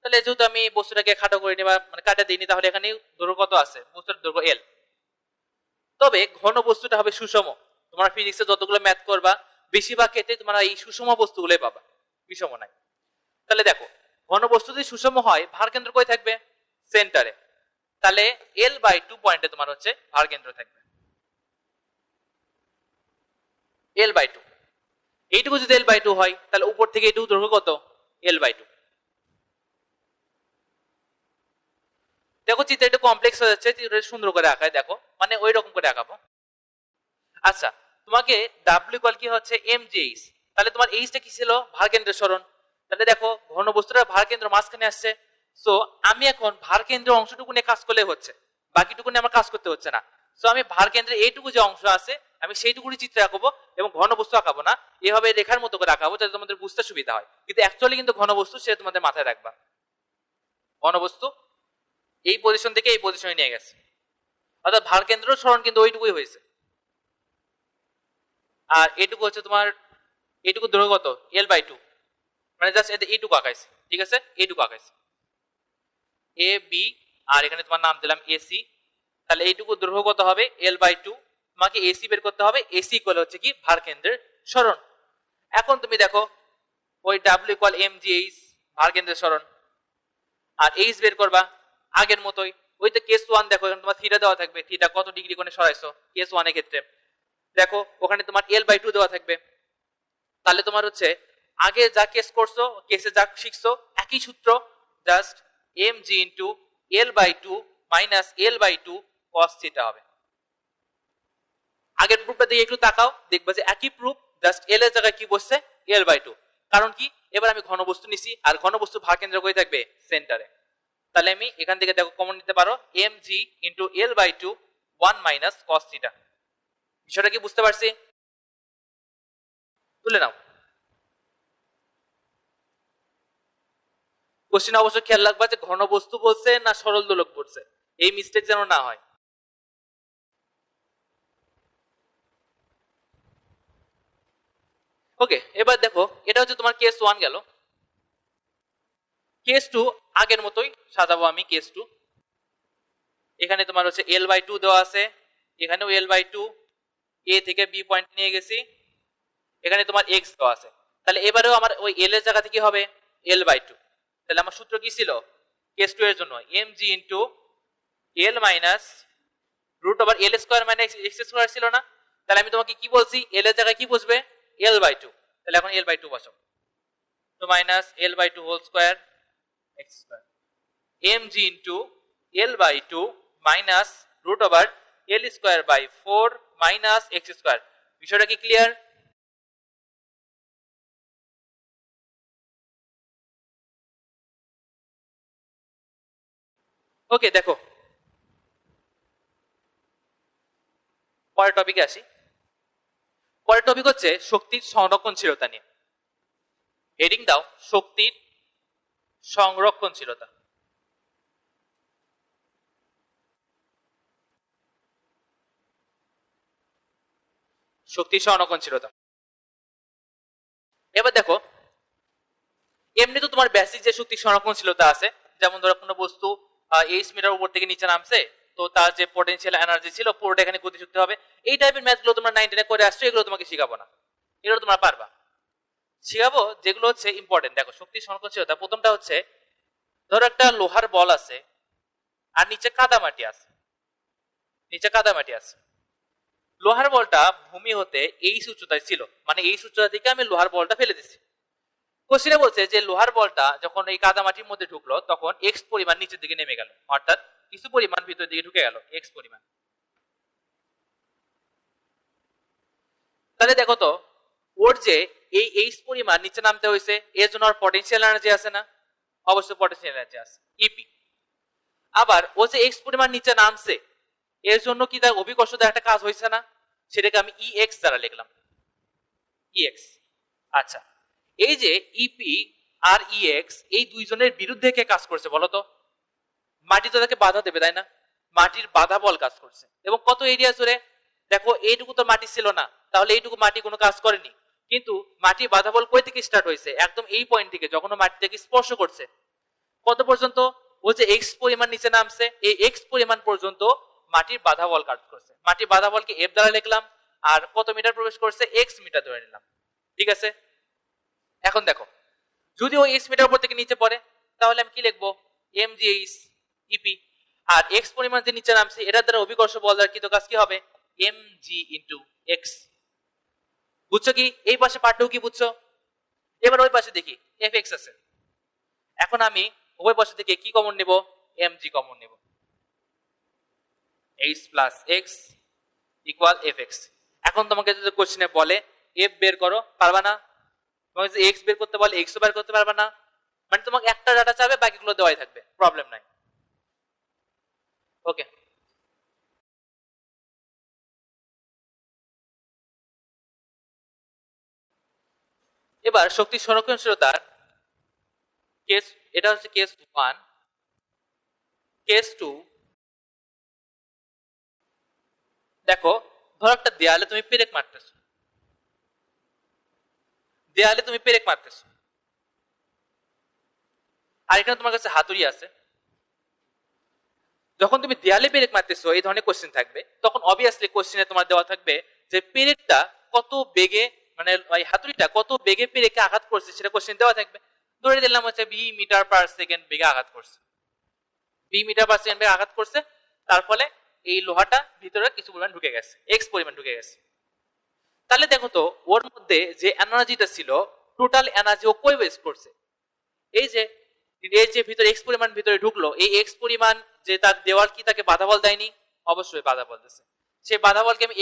তাহলে যেহেতু আমি বস্তুটাকে খাটো করে নি বা মানে কাটে দিইনি, তাহলে এখানে দৈর্ঘ্য কত আছে? বস্তুর দৈর্ঘ্য এল। তবে ঘন বস্তুটা হবে সুষম। তোমরা ফিজিক্সে যতগুলো ম্যাথ করবা বেশিরভাগ ক্ষেত্রে তোমরা এই সুষম বস্তুগুলোই পাবা, বিষম নাই। তাহলে দেখো ঘন বস্তু যদি সুষম হয়, ভার কেন্দ্র কই থাকবে? সেন্টারে। তাহলে এল বাই 2 পয়েন্টে তোমার হচ্ছে ভার কেন্দ্র থাকবে, এল বাই 2। এইটুকু যদি এল বাই 2 হয়, তাহলে উপর থেকে এইটুকু দৈর্ঘ্য কত? L by 2। দেখো চিত্র একটু কমপ্লেক্স হয়ে যাচ্ছে, চিত্রটা সুন্দর করে আঁকায় দেখো, মানে ওই রকম করে আঁকাবো। আচ্ছা তোমাকে ডাব্লিউ ইকুয়াল কি হচ্ছে এম জি এইচ, তাহলে তোমার এইচটা কি ছিল? ভার কেন্দ্রের সরণ। তাহলে দেখো ঘন বস্তুটার ভার কেন্দ্র মাঝখানে আসছে, সো আমি এখন ভার কেন্দ্রের অংশটুকু নিয়ে কাজ করলে হচ্ছে, বাকিটুকু নিয়ে আমার কাজ করতে হচ্ছে না। সো আমি ভার কেন্দ্রের এইটুকু যে অংশ আছে আমি সেইটুকুই চিত্রে আঁকাবো, এবং ঘন বস্তু আঁকাবো না, এভাবে রেখার মতো করে আঁকাবো যাতে তোমাদের বুঝতে সুবিধা হয়। কিন্তু অ্যাকচুয়ালি কিন্তু ঘন বস্তু সেটা তোমাদের মাথায় রাখবা, ঘন বস্তু এই পজিশন থেকে এই পজিশনে নিয়ে গেছে, অর্থাৎ ভার কেন্দ্র সরণ কিন্তু ওইটুকুই হয়েছে। আর এটুকু হচ্ছে তোমার, এইটুকু দৈর্ঘ্য কত? এল বাই 2, মানে জাস্ট এইটুকু আঁকাইছে, ঠিক আছে? এইটুকু আঁকাইছে এ বি, আর এখানে তোমার নাম দিলাম এসি। তাহলে এইটুকু দৈর্ঘ্য কত হবে? L by 2। তোমাকে এসি বের করতে হবে, এসি ইকুয়াল হচ্ছে কি? ভার কেন্দ্রের সরণ। এখন তুমি দেখো ওই W equal M G H, ভার কেন্দ্রের সরণ, আর এইচ বের করবা আগের মতোই, ওই তো কেস 1 দেখো এখানে তোমার থিটা দেওয়া থাকবে, থিটা কত ডিগ্রি কোণে সরাইছো কেস 1 এর ক্ষেত্রে। দেখো ওখানে তোমার L/2 দেওয়া থাকবে। তাহলে তোমার হচ্ছে আগে যা কেস করছো, কেসে যা শিখছো একই সূত্র, just mg into L/2 minus L/2 cos theta হবে। আগের প্রুফটা দিয়ে একটু তাকাও, দেখবা যে একই প্রুফ, জাস্ট L এর জায়গায় কি বসছে L/2। কারণ কি, এবার আমি ঘনবস্তু নিছি আর ঘনবস্তু ভারকেন্দ্র কই থাকবে সেন্টারে। তাহলে আমি এখান থেকে দেখো কমন নিতে পারো mg into L/2 1 minus cos theta. বিষয়টা কি বুঝতে পারছি? তুলে নাও। কোশ্চেন অবশ্যই খেয়াল রাখবা যে ঘনবস্তু বলছে না সরল দোলক বলছে, এই মিস্টেক যেন না হয়। ওকে, এবার দেখো এটা হচ্ছে তোমার কেস 1 গেল। কেস 2 আগের মতোই সাজাবো আমি। কেস 2 এখানে তোমার হচ্ছে L/2 দেওয়া আছে, এখানেও L/2, A থেকে B পয়েন্ট নিয়ে গেছি, এখানে তোমার x দেওয়া আছে। তাহলে এবারেও আমার ওই L এর জায়গা থেকে হবে L/2। তাহলে আমার সূত্র কি ছিল কেস 2 এর জন্য? mg ইনটু L minus root over L square minus x square ছিল না? তাহলে আমি তোমাকে কি বলছি, L এর জায়গায় কি বসবে L/2। তাহলে এখন L/2 বসাও, তো minus L/2 whole square x স্কয়ার mg into L/2 minus root over L square by 4 minus x square. বিষয়টা কি ক্লিয়ার? ওকে, দেখো পরের টপিকে আসি। পরের টপিক হচ্ছে শক্তির সংরক্ষণশীলতা নিয়ে। হেডিং দাও শক্তির সংরক্ষণশীলতা। শক্তির সংরক্ষণশীলতা। এবার দেখো এমনি তো তোমার বেসিক যে শক্তি সংরক্ষণশীলতা আছে, যেমন ধরো কোনো বস্তু 8 মিটার উপর থেকে নিচে নামছে, তো তার যে পটেনশিয়াল এনার্জি ছিল পুরোটা এখানে গতিশক্তি হবে। এই টাইপের ম্যাথগুলো তোমরা 9-10 করে আসছো, এগুলো তোমাকে শিখাবো না, এগুলো তোমরা পারবা। শিখাবো যেগুলো হচ্ছে ইম্পর্টেন্ট। দেখো শক্তি সংরক্ষণশীলতা প্রথমটা হচ্ছে, ধরো একটা লোহার বল আছে আর নিচে কাদামাটি আছে, নিচে কাদামাটি আছে। লোহার বলটা ভূমি হতে এই উচ্চতায় ছিল, মানে এই উচ্চতা থেকে আমি লোহার বলটা ফেলে দিচ্ছি। কোশ্চেনে বলছে যে লোহার বলটা যখন এই কাদামাটির মধ্যে ঢুকলো তখন এক্স পরিমাণ নিচের দিকে নেমে গেল, অর্থাৎ কিছু পরিমাণ ভিতর দিকে ঢুকে গেল এক্স পরিমাণ। তাহলে দেখো তো ওর যে এই এইচ পরিমাণ নিচে নামতে হয়েছে, এর জন্য ওর পটেনশিয়াল এনার্জি আছে না? অবশ্যই পটেনশিয়াল এনার্জি আছে, ইপি। আবার ও যে এক্স পরিমাণ নিচে নামছে, এর জন্য কি তার অভিকর্ষতার একটা কাজ হয়েছে না? সেটাকে আমি ই এক্স দ্বারা লিখলাম, ই এক্স। আচ্ছা, এই যে ইপি আর ইএক্স এই দুইজনের বিরুদ্ধে কে কাজ করছে বলতো? মাটি তো তাকে বাধা দেবে, তাই না? মাটির বাধা বল কাজ করছে। এবং কত এরিয়া জুড়ে? দেখো এইটুকু তো মাটি ছিল না, তাহলে এইটুকু মাটি কোনো কাজ করেনি। কিন্তু মাটির বাধা বল কই থেকে স্টার্ট হয়েছে? একদম এই পয়েন্ট থেকে, যখন মাটি থেকে স্পর্শ করছে। কত পর্যন্ত? ও যে এক্স পরিমাণ নিচে নামছে, এই এক্স পরিমাণ পর্যন্ত মাটির বাধা বল কাজ করছে। মাটির বাধা বলকে এফ দ্বারা লিখলাম, আর কত মিটার প্রবেশ করছে এক্স মিটার ধরে নিলাম। ঠিক আছে, এখন দেখো যদি ও এক্স মিটার উপর থেকে নিচে পড়ে তাহলে আমি কি লিখবো? M G H EP. আর এক্স পরিমাণ যে নিচে নামছে এটার দ্বারা অভিকর্ষ বল দ্বারা কৃত কাজ কি হবে? M G into X. বুঝছো কি? এই পাশে পাঠটাও কি বুঝছো? এবার ওই পাশে দেখি এফ এক্স আছে। এখন আমি ওই পাশে থেকে কি কমন নেব? এম জি কমন নেব। H plus X equal F x. এখন তোমাকে যদি কোশ্চেনে বলে এফ বের করো, পারবা না? তোমাকে যদি এক্স বের করতে বলে এক্সও বের করতে পারবা না। মানে তোমাকে একটা ডাটা চাবে, বাকিগুলো দেওয়াই থাকবে, প্রবলেম নাই। ওকে, এবার শক্তি সংরক্ষণশীলতার কেস, এটা হচ্ছে কেস 1। কেস 2, দেখো ধরো একটা দেয়ালে তুমি পেরেক মারতেছো, দেয়ালে তুমি পেরেক মারতেছো, আর এখানে তোমার কাছে হাতুড়ি আছে। যখন তুমি দেয়ালে পেরেক মারতেছো এই ধরনের কোশ্চেন থাকবে, তখন অবভিয়াসলি কোশ্চেনে তোমার দেওয়া থাকবে যে পেরেকটা কত বেগে, মানে ওই হাতুড়িটা কত বেগে পেরেকে আঘাত করছে সেটা কোশ্চেন দেওয়া থাকবে। ধরে দিলাম হচ্ছে 20 মিটার পার সেকেন্ড বেগে আঘাত করছে। বি মিটার পার সেকেন্ড বেগে আঘাত করছে, তার ফলে এই লোহাটা ভিতরে কিছু পরিমাণ ঢুকে গেছে, এক্স পরিমাণ ঢুকে গেছে। তাহলে দেখো তো ওর মধ্যে যে এনার্জিটা ছিল, টোটাল এনার্জি ও কই ওয়েস্ট করছে? এই যে ভিতরে এক্স পরিমাণ ভিতরে ঢুকলো, এই এক্স পরিমাণ যে তার দেওয়াল কি তাকে বাধা বল দেয়নি? অবশ্যই বাধা বল দিচ্ছে। সেই বাধা বলকে আমি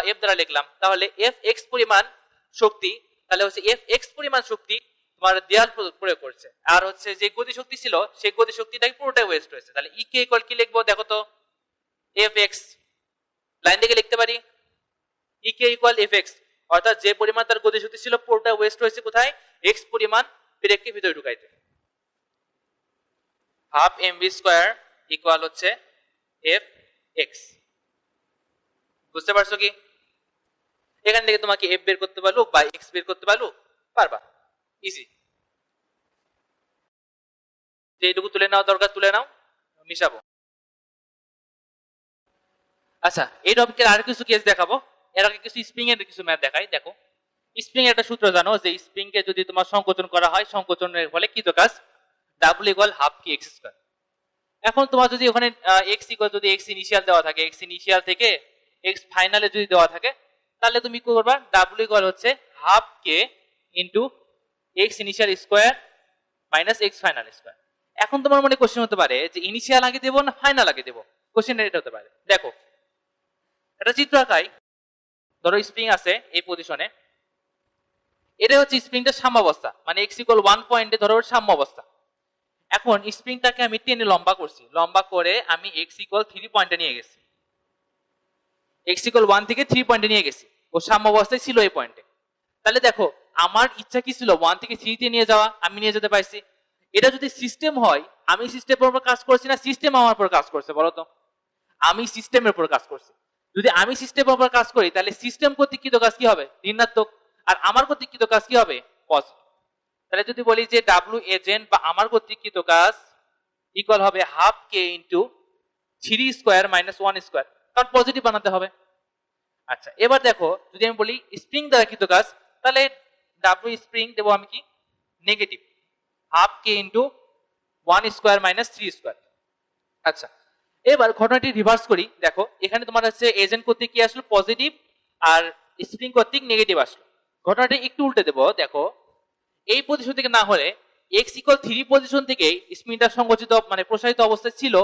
এফ দ্বারা লিখলাম, তাহলে এফ এক্স পরিমাণ শক্তি, তাহলে হচ্ছে এফ এক্স পরিমাণ শক্তি তোমার দেয়াল প্রয়োগ করছে, আর হচ্ছে যে গতি শক্তি ছিল সেই গতি শক্তিটাই পুরোটাই ওয়েস্ট হয়েছে। তাহলে ই কে ইকুয়াল কি লিখবো দেখো তো, এফ এক্স, লাইন থেকে লিখতে পারি ই কে ইকুয়াল এফ এক্স, অর্থাৎ যে পরিমাণ তার গতি শক্তি ছিল পুরোটা ওয়েস্ট হয়েছে কোথায়? এক্স পরিমাণ ব্রেককে ভিতরে ঢুকাইতে। হাফ এমভি স্কয়ার ইকুয়াল হচ্ছে এফ এক্স। বুঝতে পারছো কি? এখান থেকে তোমাকে এফ বের করতে পারলো বা এক্স বের করতে পারলো, পারবা, ইজি। যেটুকু তুলে নেওয়া দরকার তুলে নাও, মিশাবো। আচ্ছা, এই টপিকের আর কিছু কেস দেখাবো, এর আগে কিছু স্প্রিং এর কিছু ম্যাথ দেখাই। দেখো, স্প্রিং এর একটা সূত্র জানো যে স্প্রিং কে যদি তোমার সংকোচন করা হয়, সংকোচনের ফলে কি তো কাজ? ডাব্লিউ ইকুয়াল হাফ কি এক্স স্কয়ার। এখন তোমার যদি ওখানে এক্স ইকুয়াল যদি এক্স ইনিশিয়াল দেওয়া থাকে, এক্স ইনিশিয়াল থেকে এক্স ফাইনালে যদি দেওয়া থাকে, তাহলে তুমি কি করবা? ডাব্লিউ ইকুয়াল হচ্ছে half K into X initial square minus X final square. এখন তোমার মনে কোশ্চেন হতে পারে যে ইনিশিয়াল আগে দেবো না ফাইনাল আগে দেবো? কোশ্চেন এটা হতে পারে। দেখো, একটা চিত্র আঁকাই। ধরো স্প্রিং আছে এই পজিশনে, এটা হচ্ছে স্প্রিংটার সাম্যাবস্থা, মানে এক্স ইকুয়াল 1 পয়েন্টে ধরো সাম্যাবস্থা। এখন স্প্রিংটাকে আমি টেনে লম্বা করছি, লম্বা করে আমি এক্স ইকুয়াল 3 পয়েন্টে নিয়ে গেছি, এক্স ইকুয়াল 1 থেকে 3 পয়েন্টে নিয়ে গেছি, ও সাম্যাবস্থায় ছিল এই পয়েন্টে। তাহলে দেখো আমার ইচ্ছা কি ছিল? 1 থেকে 3 তে নিয়ে যাওয়া, আমি নিয়ে যেতে পারছি। এটা যদি সিস্টেম হয়, আমি সিস্টেমের উপর কাজ করছি না সিস্টেম আমার উপর কাজ করছে? বলো তো, আমি সিস্টেমের উপর কাজ করছি। যদি আমি সিস্টেমের উপর কাজ করি, তাহলে সিস্টেম কর্তৃক কাজ কি হবে? ঋণাত্মক। আর আমার কর্তৃক কাজ কি হবে? পজিটিভ। তাহলে যদি বলি যে ডাব্লিউ এজেন্ট বা আমার কর্তৃক কাজ ইকুয়াল হবে half K into 3 square minus 1 square, কারণ পজিটিভ বানাতে হবে। আচ্ছা, এবার দেখো যদি আমি বলি স্প্রিং দ্বারা কাজ, তাহলে ডাব্লিউ স্প্রিং দেবো আমি কি? Negative, half K into 1 square minus 3 square. আচ্ছা, এবার ঘটনাটি রিভার্স করি। দেখো এখানে তোমার হচ্ছে এজেন্ট কর্তৃক কি আসলো? পজিটিভ, আর স্প্রিং কর্তৃক নেগেটিভ আসলো। ঘটনাটা একটু উল্টে দেবো। দেখো, এই পজিশন থেকে না হলে এক্স ইকুয়াল 3 পজিশন থেকে স্প্রিংটা সংকুচিত মানে প্রসারিত অবস্থায় ছিল,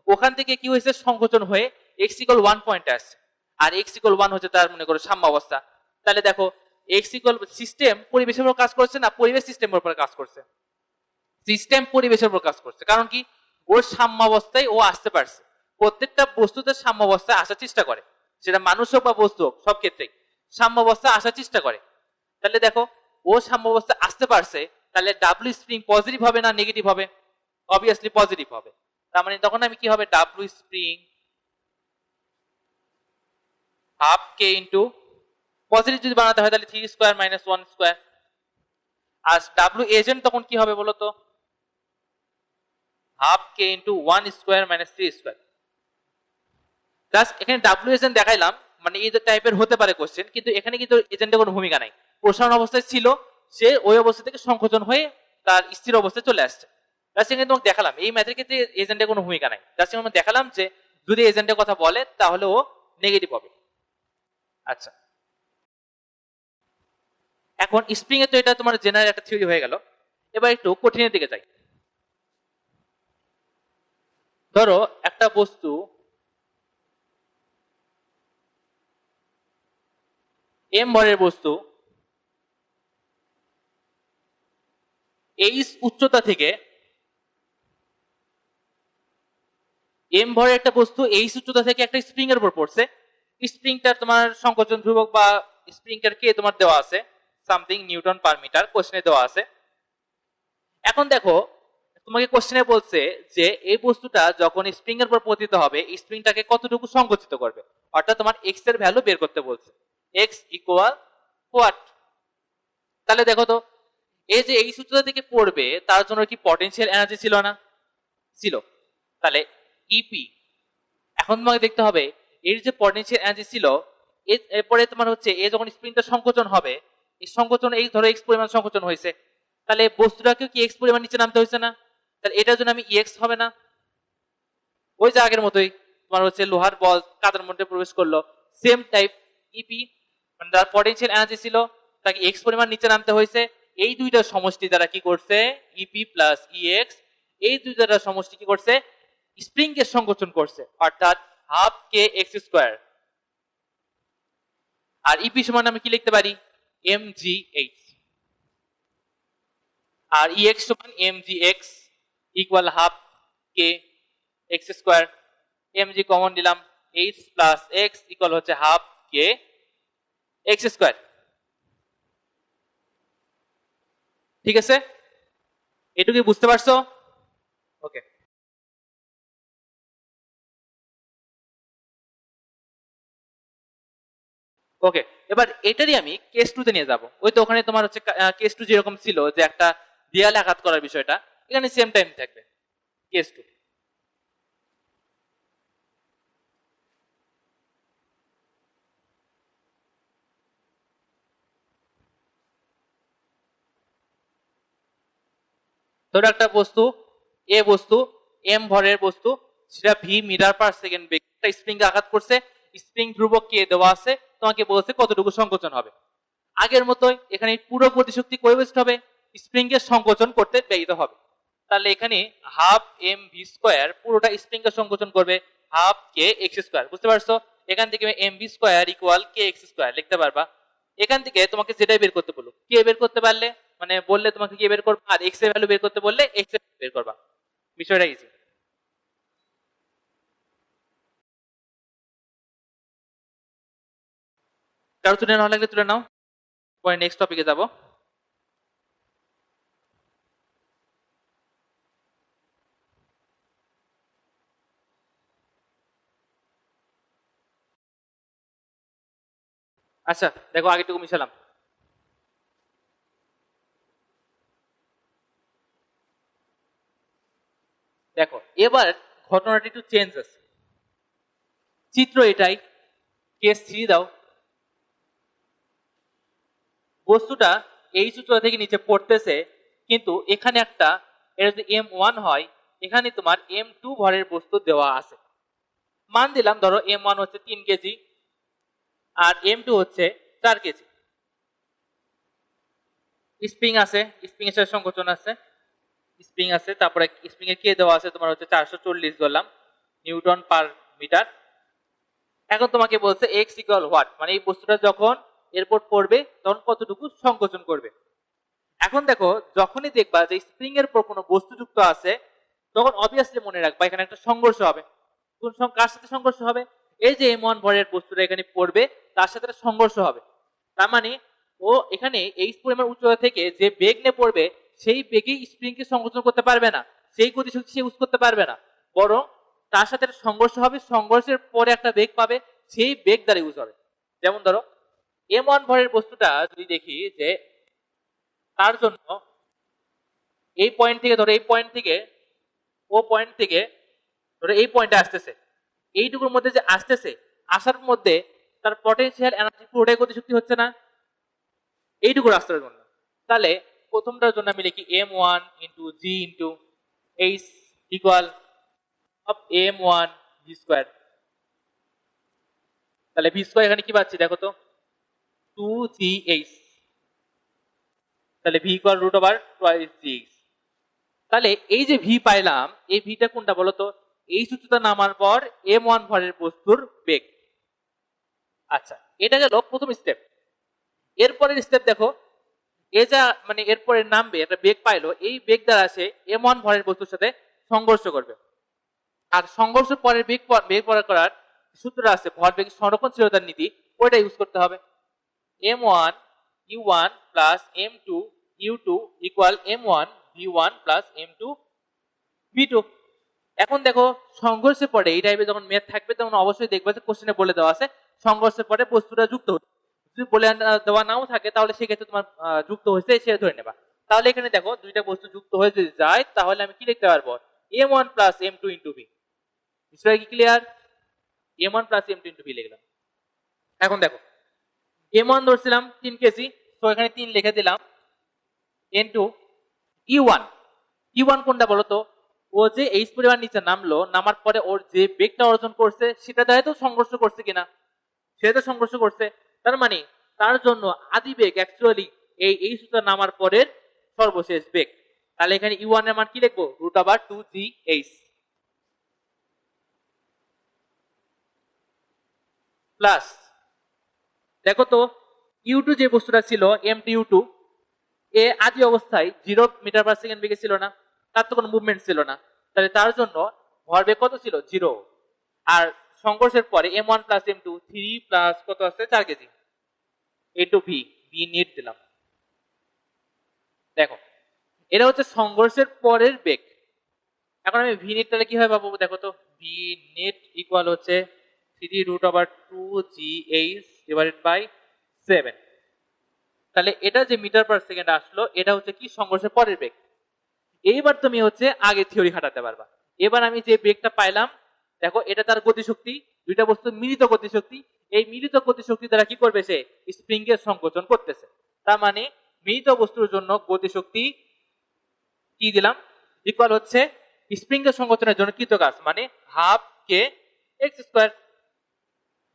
ওখান থেকে কি হয়েছে? সংকোচন হয়ে এক্স ইকুয়াল 1 পয়েন্টে আসছে, আর এক্স ইকুয়াল 1 হচ্ছে তার মনে করো সাম্য অবস্থা। তাহলে দেখো এক্স ইকুয়াল সিস্টেম পরিবেশের উপর কাজ করছে না পরিবেশ সিস্টেমের উপর কাজ করছে? সিস্টেম পরিবেশের উপর কাজ করছে, কারণ কি? ওর সাম্যাবস্থায় ও আসতে পারছে। প্রত্যেকটা বস্তুতে সাম্যাবস্থায় আসার চেষ্টা করে, সেটা মানুষ হোক বা বস্তু হোক, সব ক্ষেত্রেই সাম্যাবস্থায় আসার চেষ্টা করে। তাহলে দেখো ও সাম্যাবস্থায় আসতে পারছে, তাহলে ডাব্লিউ স্প্রিং পজিটিভ হবে না নেগেটিভ হবে? অবভিয়াসলি পজিটিভ হবে। তার মানে তখন আমি কি হবে? W spring half K into positive যদি বানাতে হয় তাহলে 3 স্কোয়ার মাইনাস 1 স্কোয়ার। আর ডাব্লিউ এজেন্ট তখন কি হবে বলতো? Half K into 1 square minus 3 square. Just এখানে ডাব্লিউ এজেন্ট দেখাইলাম, মানে এই টাইপের হতে পারে কোশ্চেন, কিন্তু এখানে কিন্তু এজেন্টের কোনো ভূমিকা নাই। প্রসারণ অবস্থায় ছিল, সে ওই অবস্থা থেকে সংকোচন হয়ে তার স্থির অবস্থায় চলে আসছে। জাস্ট এখানে তোমাকে দেখালাম এই ম্যাথের ক্ষেত্রে এজেন্টের কোনো ভূমিকা নাই। জাস্ট আমি দেখালাম যে যদি এজেন্টের কথা বলে তাহলে ও নেগেটিভ হবে। আচ্ছা, এখন স্প্রিং এ তো এটা তোমার জেনারেল একটা থিওরি হয়ে গেল। এবার একটু কঠিনের দিকে যাই। ধরো একটা বস্তু এম ভরের বস্তু এইচ উচ্চতা থেকে, এম ভরের একটা বস্তু এইচ উচ্চতা থেকে একটা স্প্রিং এর উপর পড়ছে। স্প্রিংটার তোমার সংকোচন ধ্রুবক বা স্প্রিংটার কে তোমার দেওয়া আছে সামথিং নিউটন পার মিটার, কোশ্চেনে দেওয়া আছে। এখন দেখো তোমাকে কোশ্চেনে বলছে যে এই বস্তুটা যখন স্প্রিং এর উপর পতিত হবে, স্প্রিংটাকে কতটুকু সংকুচিত করবে, অর্থাৎ তোমার এক্স এর ভ্যালু বের করতে বলছে। X equal what? তাহলে দেখো তো এই যে এই সূত্রটা থেকে পড়বে তার জন্য কি পটেনশিয়াল এনার্জি ছিল না? ছিল। তাহলে ইপি, এখন তোমাকে দেখতে হবে এর যে পটেনশিয়াল এনার্জি ছিল, এরপরে তোমার হচ্ছে এ যখন স্প্রিংটা সংকোচন হবে, এই সংকোচন এই ধরো এক্স পরিমাণ সংকোচন হয়েছে, তাহলে বস্তুটাকে কি এক্স পরিমাণ নিচে নামতে হয়েছে না? তাহলে এটার জন্য আমি ইএক্স হবে না? ওই যে আগের মতোই তোমার হচ্ছে লোহার বল কাদার মধ্যে প্রবেশ করলো, সেম টাইপ ইপি, মানে তার পটেনশিয়াল এনার্জি ছিল, তাকে এক্স পরিমাণ নিচে নামতে হয়েছে। এই দুইটা সমষ্টি দ্বারা কি করছে, ইপি প্লাস ইএক্স, এই দুইটা সমষ্টি কি করছে, স্প্রিং কে সংকোচন করছে, অর্থাৎ হাফ কে এক্স স্কোয়ার। আর ইপি সমান আমি কি লিখতে পারি, এম জি এইচ, আর ইএক্স সমান M G X equal half K X square. M G common দিলাম, এইচ প্লাস এক্স ইকুয়াল হচ্ছে হাফ কে এক্স স্কোয়ার। ঠিক আছে, এটুকুই বুঝতে পারছো? ওকে, ওকে, এবার এটারই আমি কেস টু তে নিয়ে যাব। ওই তো ওখানে তোমার হচ্ছে কেস টু যেরকম ছিল যে একটা দেয়ালে আঘাত করার বিষয়টা, এখানে সেম টাইম থাকবে কেস টু। ধরো একটা বস্তু, এ বস্তু, এম ভরের বস্তু, সেটা ভি মিটার পার সেকেন্ড বেগে একটা স্প্রিং আঘাত করছে, স্প্রিং ধ্রুবক কে দেওয়া আছে, তোমাকে বলছে কতটুকু সংকোচন হবে। আগের মতোই এখানে পুরো গতিশক্তি কই ওয়েস্ট হবে, স্প্রিং কে সংকোচন করতে ব্যয়িত হবে। তাহলে এখানে হাফ এম ভি স্কোয়ার পুরোটা স্প্রিং কে সংকোচন করবে হাফ কে এক্স স্কোয়ার। বুঝতে পারছো? এখান থেকে এম ভি স্কোয়ার ইকুয়াল কে এক্স স্কোয়ার লিখতে পারবা। এখান থেকে তোমাকে যেটাই বের করতে বলো, কে বের করতে পারলে মানে বললে তোমাকে কে বের করবা, আর এক্স এর ভ্যালু বের করতে বললে এক্স এর বের করবা। বিষয়টা ইজি। কারো তুলে না লাগলে তুলে নাও, পরে নেক্সট টপিকে যাব। আচ্ছা দেখো আগেটুকু মিশালাম। দেখো এবার ঘটনাটি একটু চেঞ্জ আছে, চিত্র এটাই, কেস 3 দাও। বস্তুটা এই সূত্র থেকে নিচে পড়তেছে, কিন্তু এখানে একটা, এটা যদি M1 হয়, এখানে তোমার M2 ভরের বস্তু দেওয়া আছে। মান দিলাম ধরো M1 হচ্ছে 3 কেজি আর M2 হচ্ছে 4 কেজি। স্প্রিং আছে, স্প্রিং এর সাথে সংকোচন আছে, স্প্রিং আছে, তারপরে স্প্রিং এর কে দেওয়া আছে তোমার হচ্ছে 440 ধরলাম নিউটন পার মিটার। এখন তোমাকে বলছে x ইকুয়াল হোয়াট, মানে এই বস্তুটা যখন এরপর পড়বে তখন কতটুকু সংকোচন করবে। এখন দেখো যখনই দেখবা যে স্প্রিং এর উপর কোনো বস্তু যুক্ত আছে, তখন অবভিয়াসলি মনে রাখবা এখানে একটা সংঘর্ষ হবে। কোন কার সাথে সংঘর্ষ হবে, এই যে M1 ভরের বস্তুটা এখানে পড়বে তার সাথে একটা সংঘর্ষ হবে। তার মানে ও এখানে এই পরিমাণ উচ্চতা থেকে যে বেগ নিয়ে পড়বে সেই বেগেই স্প্রিং কে সংকোচন করতে পারবে না, সেই গতিশক্তি সে ইউজ করতে পারবে না, বরং তার সাথে একটা সংঘর্ষ হবে, সংঘর্ষের পরে একটা বেগ পাবে, সেই বেগ দ্বারা ইউজ হবে। যেমন ধরো M1 ভরের বস্তুটা যদি দেখি যে তার জন্য এই পয়েন্ট থেকে ধরো, এই পয়েন্ট থেকে ও পয়েন্ট থেকে ধরো এই পয়েন্টে আসতেছে, এইটুকুর মধ্যে যে আসতেছে, আসার মধ্যে তার পটেনশিয়াল এনার্জি পুরোটাই গতিশক্তি হচ্ছে না এইটুকু রাস্তার জন্য। তাহলে প্রথমটার জন্য আমি লিখি M1 into G into H equal of M1 V square. তাহলে ভি স্কোয়ার এখানে কি পাচ্ছি দেখো তো, 2gh, তাহলে V equal root over twice GH. তাহলে এই যে ভি পাইলাম, এই ভিটা কোনটা বলতো, এই সূত্রটা নামার পর M1 ভরের বস্তুর বেগ। আচ্ছা এটা গেল প্রথম স্টেপ। এরপরের স্টেপ দেখো, এ যা মানে এরপরে নামবে একটা বেগ পাইলো, এই বেগ দ্বারা সে M1 ভরের বস্তুর সাথে সংঘর্ষ করবে। আর সংঘর্ষ পরের বেগ পরে করার সূত্রটা আছে ভরবেগ সংরক্ষণশীলতার নীতি, ওইটা ইউজ করতে হবে। M1 U1 plus M2 U2 equal M1 V1 plus M2 V2। এখন দেখো সংঘর্ষের পরে এই টাইপের যখন মেথ থাকবে তখন অবশ্যই দেখবে যে কোশ্চেনে বলে দেওয়া আছে সংঘর্ষের পরে বস্তুটা যুক্ত হচ্ছে। যদি বলে দেওয়া নাও থাকে তাহলে সেক্ষেত্রে তোমার যুক্ত হয়েছে সে ধরে নেবা। তাহলে এখানে দেখো দুইটা বস্তু যুক্ত হয়ে যদি যায় তাহলে আমি কি লিখতে পারবো, M1 plus M2 into V। বিষয়টা কি clear? M1 plus M2 into V লিখলাম। এখন দেখো M1 ধরছিলাম 3 কেজি, তো এখানে 3 লিখে দিলাম, N2 U1, U1 কোনটা বলো তো, ও যে এইচ পরিমাণ নিচে নামলো, নামার পরে ওর যে বেগটা অর্জন করছে সেটা দ্বারা তো সংঘর্ষ করছে কিনা, সে তো সংঘর্ষ করছে। তার মানে তার জন্য আদি বেগ অ্যাকচুয়ালি এই এইচ নামার পরের সর্বশেষ বেগ। তাহলে এখানে ইউ1 এর মান কি লিখবো, √2gh প্লাস, দেখো তো ইউ2 যে বস্তুটা ছিল m2u2, এ আদি অবস্থায় 0 মিটার/সেকেন্ড বেগে ছিল না, তার তো কোনো মুভমেন্ট ছিল না, তাহলে তার জন্য ভরবেগ কত ছিল, 0। আর সংঘর্ষের পরে m1 প্লাস m2 3 প্লাস কত আছে 4 কেজি, এ টু ভি, ভি নিট দিলাম। দেখো এটা হচ্ছে সংঘর্ষের পরের বেগ। এখন আমি ভি নিট তাহলে কিভাবে পাবো, দেখো তো ভি নিট ইকুয়াল হচ্ছে 3√2gh/7। তাহলে এটা যে মিটার/সেকেন্ড আসলো এটা হচ্ছে কি সংঘর্ষের পরের বেগ। এইবার তুমি হচ্ছে আগে থিওরি খাটাতে পারবা। এবার আমি যে বেগটা পাইলাম, দেখো এটা তার গতিশক্তি, দুইটা বস্তু মিলিত গতিশক্তি। এই মিলিত গতিশক্তি দ্বারা কি করবে, সে স্প্রিং এর সংকোচন করতেছে। তার মানে মিলিত বস্তুর জন্য গতিশক্তি কি দিলাম, ইকুয়াল হচ্ছে স্প্রিং এর সংকোচনের জন্য কৃত কাজ, মানে হাফ কে এক্স স্কোয়ার।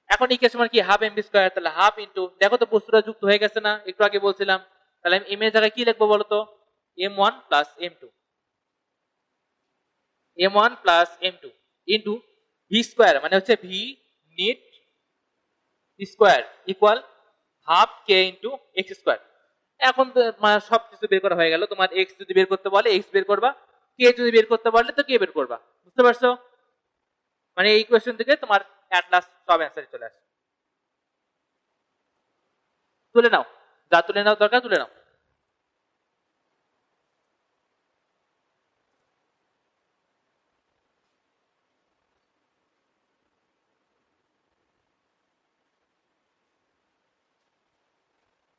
এখন এই কেস কি হাফ এম বি স্কোয়ার, তাহলে হাফ ইন্টু, দেখো তো বস্তুটা যুক্ত হয়ে গেছে না, একটু আগে বলছিলাম। তাহলে আমি এম এর জায়গায় কি লিখবো বলতো, m1 plus m2, m1 plus m2 into V square, মানে হচ্ছে V net square equal half K into X square. এখন তো সবকিছু বের করা হয়ে গেল। তোমার এক্স যদি বের করতে বলে এক্স বের করবা, কে যদি বের করতে বলে তো কে বের করবা, বুঝতে পারছো? মানে এই কোয়েশ্চেন থেকে তোমার অ্যাট লাস্ট সব অ্যান্সার চলে আসে। তুলে নাও, যা তুলে নাও দরকার তুলে নাও।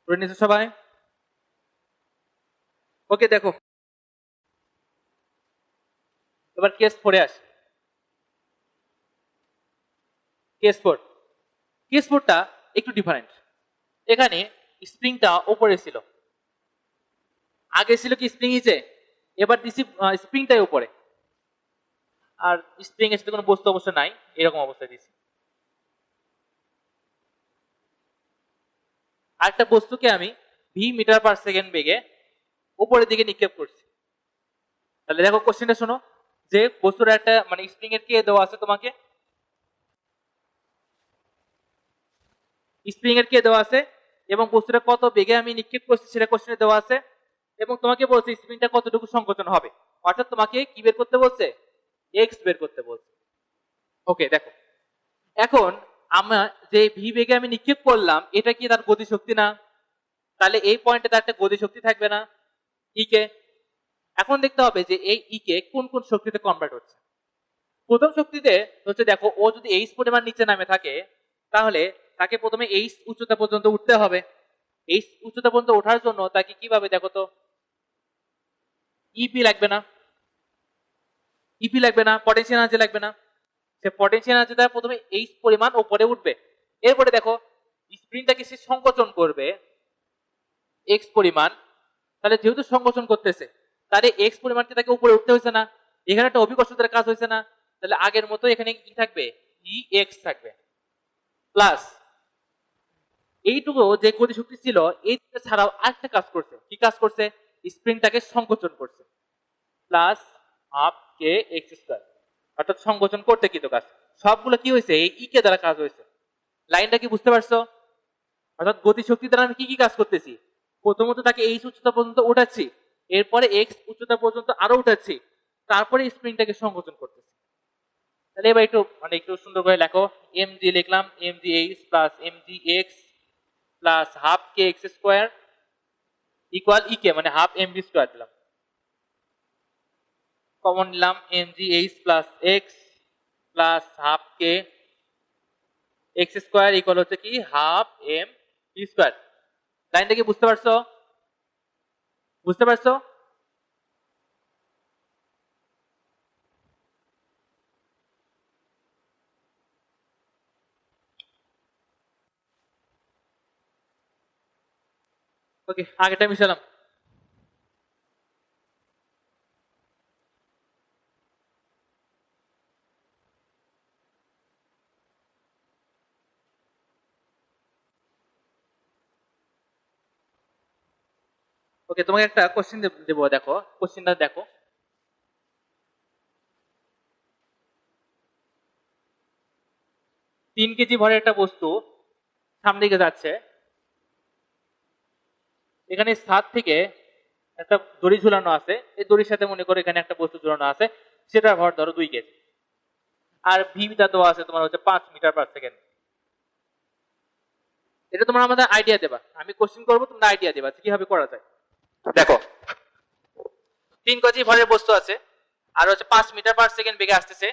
তুলে নিছো সবাই? ওকে, দেখো এবার কেস 4 আসে। কেস 4, কেস 4টা একটু ডিফারেন্ট। এখানে স্প্রিংটা উপরে ছিল, আগে ছিল কি স্প্রিং নিচে, এবার দিছি স্প্রিংটাই উপরে, আর স্প্রিং এর সাথে কোনো বস্তু অবশ্য নাই, এরকম অবস্থায় দিছি। আরেকটা বস্তুকে আমি ভি মিটার/সেকেন্ড বেগে উপরের দিকে নিক্ষেপ করছি। তাহলে দেখো কোশ্চেনটা শোনো, যে বস্তুর একটা মানে স্প্রিং এর কে দেওয়া আছে তোমাকে, স্প্রিং এর কে দেওয়া আছে এবং বস্তুটা কত বেগে আমি নিক্ষেপ করছি সেটা কোশ্চেনে দেওয়া আছে, এবং তোমাকে বলছে স্প্রিংটা কতটুকু সংকোচন হবে, অর্থাৎ তোমাকে কি বের করতে বলছে, এক্স বের করতে বলছে। ওকে, দেখো এখন আমার যে ভি বেগে আমি নিক্ষেপ করলাম এটা কি তার গতিশক্তি না, তাহলে এই পয়েন্টে তার একটা গতিশক্তি থাকবে না, ই কে। এখন দেখতে হবে যে এই ই কে কোন কোন শক্তিতে কনভার্ট হচ্ছে। প্রথম শক্তিতে হচ্ছে, দেখো ও যদি এইচ পরিমাণ নিচে নামে থাকে তাহলে তাকে প্রথমে এইচ উচ্চতা পর্যন্ত উঠতে হবে। এইচ উচ্চতা পর্যন্ত ওঠার জন্য তাকে কিভাবে, দেখো তো ইপি লাগবে না, ইপি লাগবে না, পটেনশিয়াল এনার্জি লাগবে না, সে পটেনশিয়াল এনার্জি দ্বারা প্রথমে এইচ পরিমাণ উপরে উঠবে। এরপরে দেখো স্প্রিংটাকে সে সংকোচন করবে এক্স পরিমাণ, তাহলে যেহেতু সংকোচন করতেছে তাহলে এক্স পরিমাণকে তাকে উপরে উঠতে হয়েছে না, এখানে একটা অভিকর্ষতার কাজ হয়েছে না, তাহলে আগের মতো এখানে কি থাকবে, ই এক্স থাকবে। প্লাস এইটুকু যে গতিশক্তি ছিল এই ছাড়াও আরেকটা কাজ করছে, কি কাজ করছে, স্প্রিংটাকে সংকোচন করছে, plus half K X square, অর্থাৎ সংকোচন করতে কৃত কাজ। সবগুলো কি হয়েছে, এই ই কে দ্বারা কাজ হয়েছে। লাইনটা কি বুঝতে পারছো? অর্থাৎ গতিশক্তি দ্বারা আমি কি কি কাজ করতেছি, প্রথমত তাকে এইচ উচ্চতা পর্যন্ত উঠাচ্ছি, এরপরে এক্স উচ্চতা পর্যন্ত আরো উঠাচ্ছি, তারপরে স্প্রিংটাকে সংকোচন করতেছি। তাহলে এবার একটু মানে একটু সুন্দর করে লেখো, এম জি লিখলাম, M G H plus M G X plus half K X square equal E K, মানে হাফ এম বি স্কোয়ার দিলাম, কমন নিলাম, M G H plus X plus half K X square equal হচ্ছে কি হাফ এম বি স্কোয়ার। লাইনটা কি বুঝতে পারছো? বুঝতে পারছো? ওকে, আগেটা মিশালাম। ওকে, তোমাকে একটা কোশ্চেন দেবো, দেখো কোশ্চেনটা দেখো। 3 কেজি ভরের একটা বস্তু সামনে দিকে যাচ্ছে, এখানে ছাদ থেকে একটা দড়ি ঝুলানো আছে, এই দড়ির সাথে মনে করো এখানে একটা বস্তু ঝুলানো আছে, সেটার ভর ধরো 2 কেজি, আর ভিটা দেওয়া আছে তোমার হচ্ছে 5 মিটার/সেকেন্ড। এটা তোমরা আমাদের আইডিয়া দেবা, আমি কোশ্চেন করবো, তোমরা আইডিয়া দেবা কিভাবে করা যায়। দেখো 3 কেজি ভরের বস্তু আছে, আর হচ্ছে 5 মিটার/সেকেন্ড বেগে আসতেছে,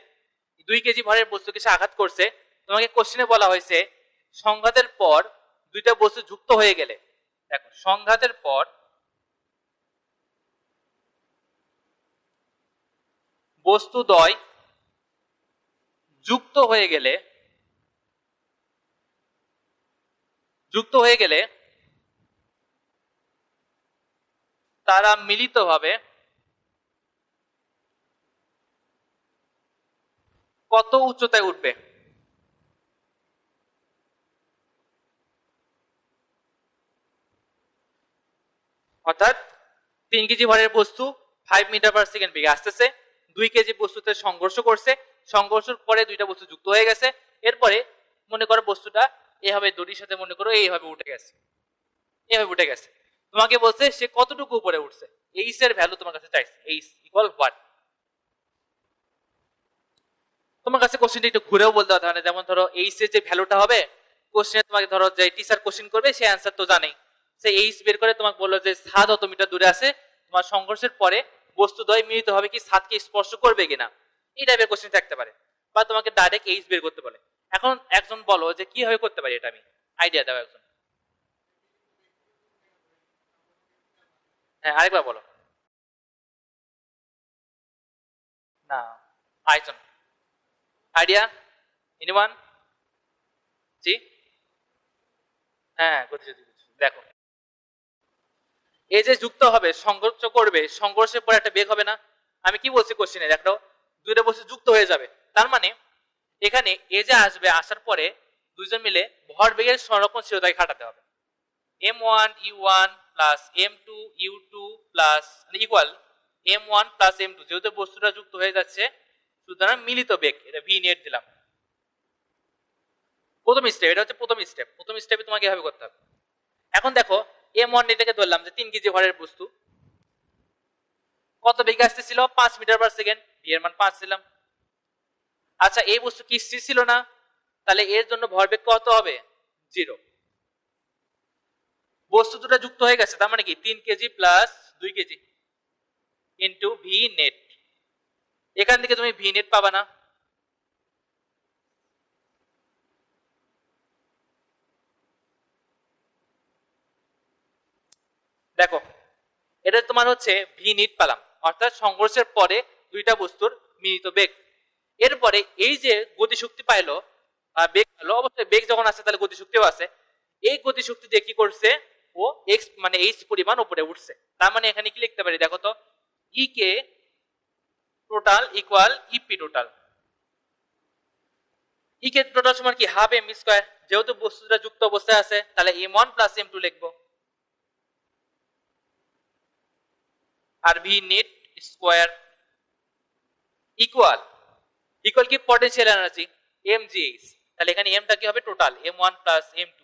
2 কেজি ভরের বস্তুকে সে আঘাত করছে। তোমাকে কোশ্চেনে বলা হয়েছে সংঘাতের পর দুইটা বস্তু যুক্ত হয়ে গেলে, দেখো সংঘাতের পর বস্তুদ্বয় যুক্ত হয়ে গেলে তারা মিলিতভাবে কত উচ্চতায় উঠবে। অর্থাৎ 3 কেজি ভরের বস্তু 5 মিটার/সেকেন্ড বেগে আসতেছে, 2 কেজি বস্তুতে সংঘর্ষ করছে, সংঘর্ষের পরে দুইটা বস্তু যুক্ত হয়ে গেছে, এরপরে মনে করো বস্তুটা এভাবে দড়ির সাথে মনে করো এইভাবে উঠে গেছে, এভাবে উঠে গেছে। তোমাকে বলছে সে কতটুকু উপরে উঠছে, এইচ এর ভ্যালু তোমার কাছে চাইছে, এইচ ইকুয়াল হোয়াট। তোমার কাছে কোশ্চেনটা একটু ঘুরেও বলতে হবে না, যেমন ধরো এইচ এর যে ভ্যালুটা হবে, কোশ্চেনে তোমাকে ধরো যে টিচার কোশ্চেন করবে সে অ্যান্সার তো জানেই, সে এইচ বের করে তোমাকে বললো যে ছাদ অত মিটার দূরে আছে, তোমার সংঘর্ষের পরে বস্তুদ্বয় মিলিত হবে কি ছাদকে স্পর্শ করবে কিনা, এই টাইপের কোশ্চেন থাকতে পারে, বা তোমাকে ডাইরেক্ট এইচ বের করতে বলে। এখন একজন বলো যে কিভাবে করতে পারি এটা, আমি আইডিয়া দাও একজন। হ্যাঁ, আরেকবার বলো না, আরেকজন আইডিয়া, এনিওয়ান? জি, হ্যাঁ গতিশীল। দেখো এই যে যুক্ত হবে, সংঘর্ষ করবে, সংঘর্ষের পর একটা বেগ হবে না, আমি কি বলছি কোশ্চেনে, দেখো দুইটা বস্তু যুক্ত হয়ে যাবে, তার মানে এখানে এ যে আসবে, আসার পরে দুইজন মিলে ভর বেগের সংরক্ষণশীলতাকে খাটাতে হবে। m1u1 plus m2u2 plus equal m1 plus m2, যেহেতু বস্তুটা যুক্ত হয়ে যাচ্ছে সুতরাং মিলিত বেগ, এটা ভি নেট দিলাম। প্রথম স্টেপ, এটা হচ্ছে প্রথম স্টেপে তোমাকে এভাবে করতে হবে। এখন দেখো m1 এটাকে ধরলাম যে 3 কেজি ভরের বস্তু, কত বেগে আসতেছিল 5 মিটার/সেকেন্ড, ভি এর মান 5 দিলাম। আচ্ছা এই বস্তু কি স্থির ছিল না, তাহলে এর জন্য ভরবেগ কত হবে, 0। বস্তু দুটো যুক্ত হয়ে গেছে, তার মানে কি 3 KG plus 2 KG into V net, এখান থেকে তুমি ভি নেট পাবা না, দেখো এটা তোমার হচ্ছে ভি নিট পেলাম, অর্থাৎ সংঘর্ষের পরে দুইটা বস্তুর মিলিত বেগ। এরপরে এই যে গতিশক্তি পাইলো, বেগ পেলো, অবশ্যই বেগ যখন আছে তাহলে গতিশক্তিও আছে, এই গতিশক্তি দিয়ে কি করছে, ও এক্স মানে এইচ পরিমাণ উপরে উঠছে, তার মানে এখানে কি লিখতে পারি দেখো তো, ই কে টোটাল ইকুয়াল ইপি টোটাল। ই কে টোটাল সমান কি হাফ এম স্কয়ার, যেহেতু বস্তুটা যুক্ত অবস্থায় আছে তাহলে m1 প্লাস m2 লিখবো, আর V net square equal equal কি পটেনশিয়াল এনার্জি mgh, তাহলে এখানে এমটা কি হবে total m1 plus m2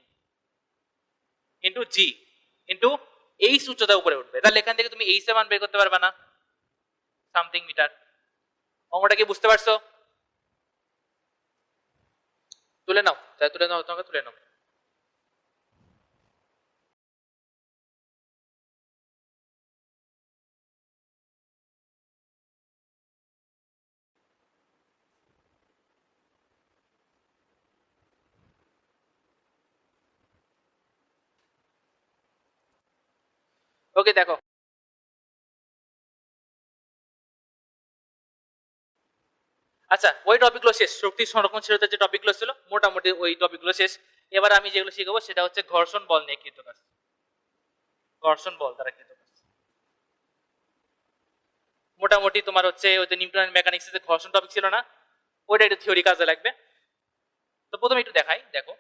into G into H উচ্চতা উপরে উঠবে, তাহলে এখান থেকে তুমি এইচ এর মান বের করতে পারবে না, সামথিং মিটার। অঙ্কটা কি বুঝতে পারছো? তুলে নাও, তাই তুলে নাও, তোমাকে তুলে নাও। ওকে দেখো আচ্ছা, ওই টপিকগুলো শেষ, শক্তি সংরক্ষণশীলতার যে টপিকগুলো ছিল মোটামুটি ওই টপিকগুলো শেষ। এবার আমি যেগুলো শিখাবো সেটা হচ্ছে ঘর্ষণ বল নিয়ে কৃত কাজ, ঘর্ষণ বল দ্বারা কৃত কাজ। মোটামুটি তোমার হচ্ছে ওই যে নিউটনের মেকানিক্সে যে ঘর্ষণ টপিক ছিল না, ওইটা একটু থিওরি কাজে লাগবে। তো প্রথমে একটু দেখাই, দেখো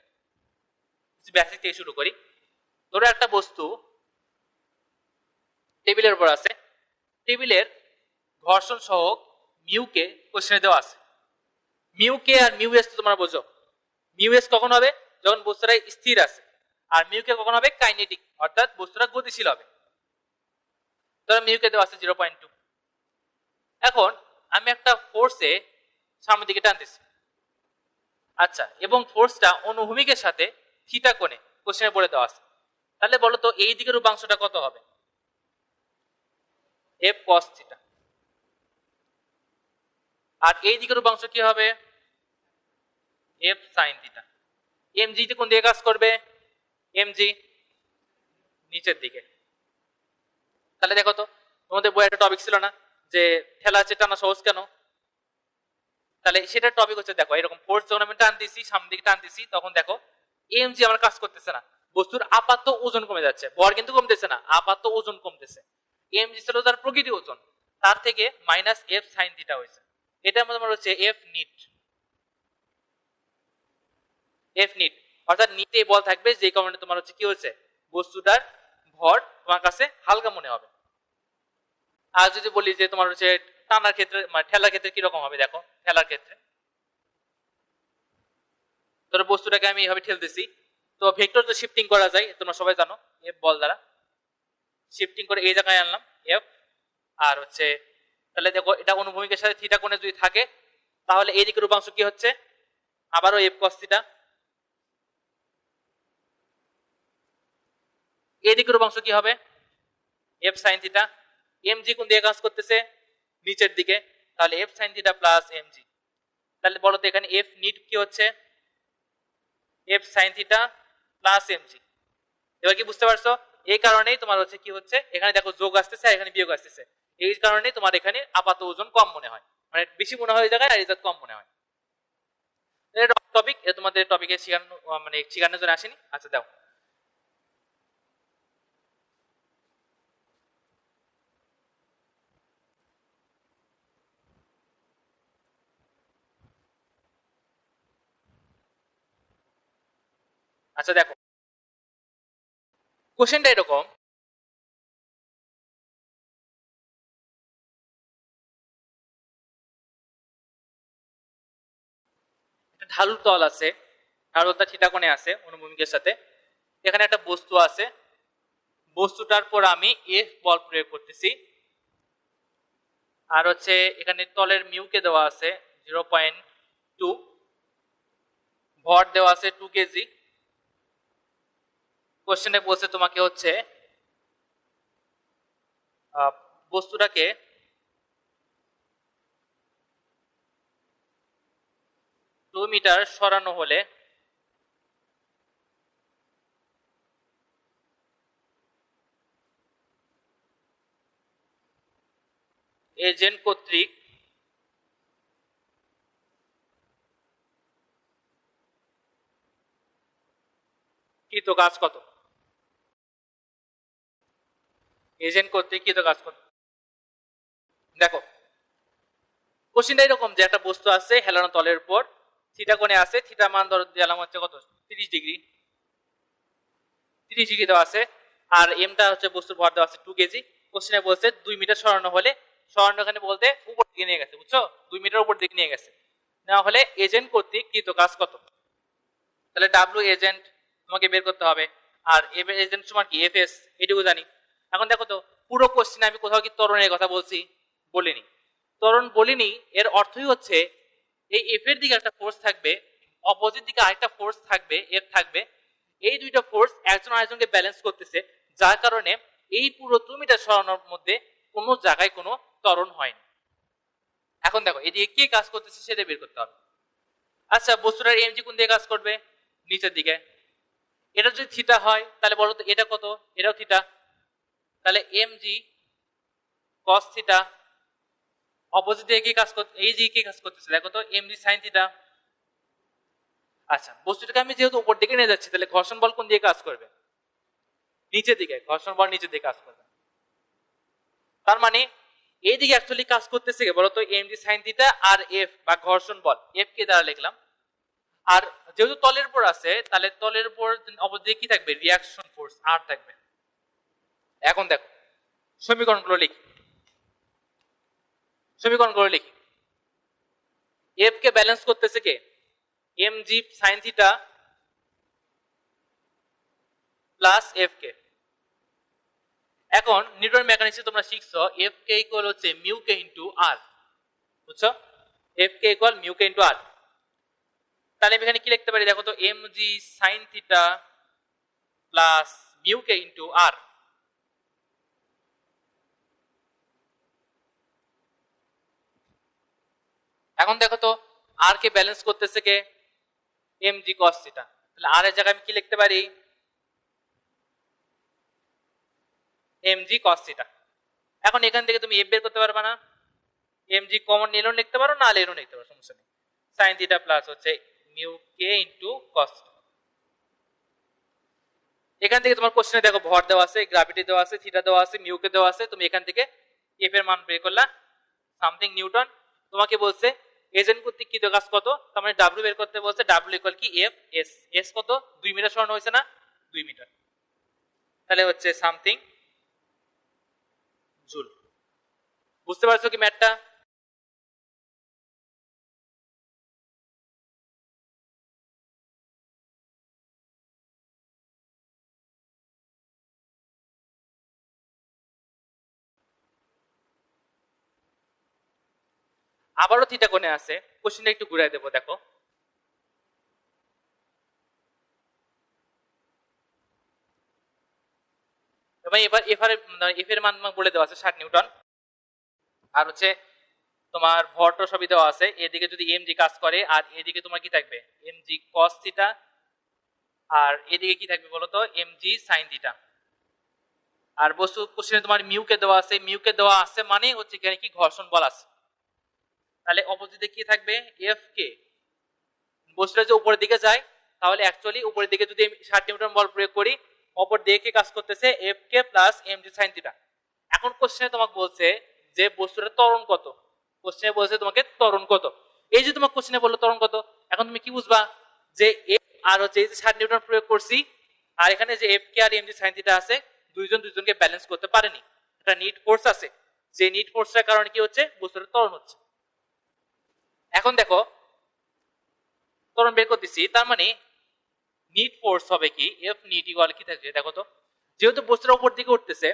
বেসিক থেকে শুরু করি। ধরো একটা বস্তু টেবিলের উপর আছে, টেবিলের ঘর্ষণ সহগ মিউকে কোশ্চেনে দেওয়া আছে। মিউকে আর মিউ এস তো তোমরা বোঝো, মিউ এস কখন হবে যখন বস্তুটা স্থির আছে, আর মিউকে কখন হবে কাইনেটিক, অর্থাৎ বস্তুটা গতিশীল হবে। ধরো মিউকে দেওয়া আছে 0.2। এখন আমি একটা ফোর্সে সামনের দিকে টানতেছি, আচ্ছা, এবং ফোর্সটা অনুভূমিকের সাথে থিটা কোণে কোশ্চেনে বলে দেওয়া আছে। তাহলে বলো তো এই দিকের উপাংশটা কত হবে? F cos theta. আর এই দিকের উপাংশ কি হবে? F sine theta. এমজি তে কোন দিকে কাজ করবে? এমজি নিচের দিকে। তাহলে দেখো তো তোমাদের বইয়ে একটা টপিক ছিল না যে ঠেলা আছে টানা সহজ কেন? তাহলে সেটার টপিক হচ্ছে, দেখো এরকম ফোর্স যখন আমি টানতেছি সামনের দিকে টানতেছি, তখন দেখো এমজি আমার কাজ করতেছে না, বস্তুর আপাত ওজন কমে যাচ্ছে, ভর কিন্তু কমতেছে না, আপাত ওজন কমতেছে। এমজি ছিল তার প্রকৃতি ওজন, তার থেকে মাইনাস এফ সাইন থিটা হয়েছে। এটা তোমার হচ্ছে এফ নিট। এফ নিট অর্থাৎ নিটে বল থাকবে, যে কারণে তোমার হচ্ছে কি হচ্ছে বস্তুটার ভর তোমার কাছে হালকা মনে হবে। আর যদি বলি যে তোমার হচ্ছে টানার ক্ষেত্রে মানে ঠেলার ক্ষেত্রে কি রকম হবে, দেখো ঠেলার ক্ষেত্রে ধরো বস্তুটাকে আমি এইভাবে ঠেলতেছি, তো ভেক্টর তো শিফটিং করা যায়, তোমরা সবাই জানো, এফ বল দ্বারা শিফটিং করে এই জায়গায় আনলাম এফ। আর হচ্ছে তাহলে দেখো এটা অনুভূমিকের সাথে থিটা কোণে যদি থাকে, তাহলে এই দিকের উপাংশ কি হচ্ছে? আবারও এফ কস থিটা। এই দিকের উপাংশ কি হবে? F sine theta. এমজি কোন দিকে কাজ করতেছে? নিচের দিকে, তাহলে F sine theta plus MG. তাহলে বলো তো এখানে এফ নিট কি হচ্ছে? F sine theta plus MG. এবার কি বুঝতে পারছো? এই কারণেই তোমার হচ্ছে কি হচ্ছে, এখানে দেখো যোগ আসতেছে আর এখানে বিয়োগ আসতেছে, এই কারণেই তোমার এখানে আপাত ওজন কম মনে হয়, মানে বেশি মনে হয় এই জায়গায় আর এই জায়গায় কম মনে হয়। এটা টপিক, এটা তোমাদের টপিকে শেখানো মানে শেখানোর জন্য আসেনি। আচ্ছা দাও। আচ্ছা দেখো কোশ্চেনটা এরকম, একটা ঢালু তল আছে, ঢালুটা থিটা কোণে আছে অনুভূমিকের সাথে, এখানে একটা বস্তু আছে, বস্তুটার পর আমি এফ বল প্রয়োগ করতেছি, আর হচ্ছে এখানে তলের মিউকে দেওয়া আছে 0.2, ভর দেওয়া আছে 2 কেজি। কোশ্চেনে বলছে তোমাকে হচ্ছে বস্তুটাকে 2 মিটার সরানো হলে এজেন্ট কর্তৃক কৃত কাজ কত? এজেন্ট কর্তৃক কৃত কাজ কত? দেখো কোশ্চেনটা এরকম যে একটা বস্তু আছে হেলানো তলের উপর, থিটা কোণে আছে, থিটা মান ধরো দিলাম হচ্ছে কত 30 ডিগ্রি, 30 ডিগ্রি দেওয়া আছে, আর এমটা হচ্ছে বস্তুর ভর দেওয়া আছে 2 কেজি। কোশ্চেনে বলছে 2 মিটার সরানো হলে, সরানো এখানে বলতে উপর দিকে নিয়ে গেছে, বুঝছো, 2 মিটার উপর দিকে নিয়ে গেছে, নেওয়া হলে এজেন্ট কর্তৃক কৃত কাজ কত? তাহলে ডাব্লিউ এজেন্ট তোমাকে বের করতে হবে, আর এফ এজেন্ট সমান কি এফ এস, এটুকু জানি। এখন দেখো তো পুরো কোশ্চেনে আমি কোথাও কি ত্বরণের কথা বলছি? বলিনি। ত্বরণ বলিনি, এর অর্থই হচ্ছে এই এফ এর দিকে একটা ফোর্স থাকবে, অপোজিট দিকে আরেকটা ফোর্স থাকবে, এফ থাকবে, এই দুইটা ফোর্স একজন আরেকজনকে ব্যালেন্স করতেছে, যার কারণে এই পুরো 2 মিটার সরানোর মধ্যে কোনো জায়গায় কোনো ত্বরণ হয়নি। এখন দেখো এদিকে কে কাজ করতেছে সেটা বের করতে হবে। আচ্ছা বস্তুটার এমজি কোন দিকে কাজ করবে? নিচের দিকে। এটা যদি থিটা হয় তাহলে বলো তো এটা কত? এটাও থিটা, তাহলে এমজি কস থিটা। অপোজিট দিকে কি কাজ করতে, এই যে কি কাজ করতেছে দেখো তো এমজি সাইন থিটা। আচ্ছা বস্তুটাকে আমি যেহেতু উপর দিকে নিয়ে যাচ্ছি, তাহলে ঘর্ষণ বল কোন দিকে কাজ করবে? নিচের দিকে, ঘর্ষণ বল নিচের দিকে কাজ করবে। তার মানে এইদিকে অ্যাকচুয়ালি কাজ করতেছে কি বলতো এমজি সাইন থিটা, আর এফ বা ঘর্ষণ বল এফ কে দ্বারা লিখলাম, আর যেহেতু তলের উপর আছে তাহলে তলের উপর অপর দিকে কি থাকবে? রিয়াকশন ফোর্স আর থাকবে। এখন দেখো সমীকরণগুলো লিখি। এফ কে ব্যালেন্স করতেছে কে? mg sin theta plus F K. এখন নিউটন মেকানিক্সে তোমরা শিখছো এফ কে ইকুয়াল হচ্ছে মিউ কে ইনটু আর, বুঝছো? F K equal mu K into R. তাহলে আমি এখানে কি লিখতে পারি দেখো তো, mg sin theta plus mu K into R. এখন দেখো তো আর কে ব্যালেন্স করতেছে কে? mg cos theta. তাহলে আর এর জায়গায় আমি কি লিখতে পারি? mg cos theta. এখন এখান থেকে তুমি এফ বের করতে পারবে না? mg কমন নিলেও লিখতে পারো, না নিলেও লিখতে পারো, সমস্যা নেই। sin থিটা প্লাস হচ্ছে মিউ কে ইনটু cos। এখান থেকে তোমার কোশ্চেনে দেখো ভর দেওয়া আছে, গ্র্যাভিটি দেওয়া আছে, থিটা দেওয়া আছে, মিউ কে দেওয়া আছে। তুমি এখান থেকে এফ এর মান বের করলা, সামথিং নিউটন। তোমাকে বলছে এজেন্ট কর্তৃক কৃত কাজ কত, তার মানে ডাব্লিউ বের করতে বলছে। ডাব্লিউ ইকুয়াল কি এফ এস। এস কত? 2 মিটার সরানো হয়েছে না? 2 মিটার। তাহলে হচ্ছে সামথিং জুল। বুঝতে পারছো কি ম্যাথটা? আবারও থিটা কোণে আছে, কোশ্চেনটা একটু ঘুরাই দেবো দেখো। এবং এবার এফ এর মান বলে দেওয়া আছে 60 নিউটন। আর হচ্ছে তোমার ভরটা সবই দেওয়া আছে। এদিকে যদি এমজি কাজ করে আর এদিকে তোমার কি থাকবে? MG cos theta. আর এদিকে কি থাকবে বলো তো? MG sine theta. আর বস্তু কোশ্চেনে তোমার মিউকে দেওয়া আছে, মিউকে দেওয়া আছে মানে হচ্ছে এখানে কি ঘর্ষণ বল আছে। তাহলে অপোজিটে কি থাকবে? এফ কে। বস্তুটা যে উপরের দিকে যায়, তাহলে অ্যাকচুয়ালি উপরের দিকে যদি 60 নিউটন বল প্রয়োগ করি, অপর দিকে কি কাজ করতেছে? F K plus MG sine theta. এখন কোশ্চেনে তোমাকে বলছে যে বস্তুটার ত্বরণ কত। কোশ্চেনে বলছে তোমাকে ত্বরণ কত। এই যে তোমার কোশ্চেনে বললো ত্বরণ কত, এখন তুমি কি বুঝবা? যে এফ আর হচ্ছে এই যে 60 নিউটন প্রয়োগ করছি, আর এখানে যে এফ কে আর এমজি সাইন থিটা আছে, দুইজন দুইজনকে ব্যালেন্স করতে পারেনি। একটা নিট ফোর্স আছে, যে নিট ফোর্সের কারণে কি হচ্ছে? বস্তুটার ত্বরণ হচ্ছে। এখন দেখো ত্বরণ বের করতেছি, তার মানে নিট ফোর্স হবে কি? এফ নিট ইকুয়াল কি থাকবে দেখো তো। যেহেতু বস্তুটা উপর দিকে উঠতেছে,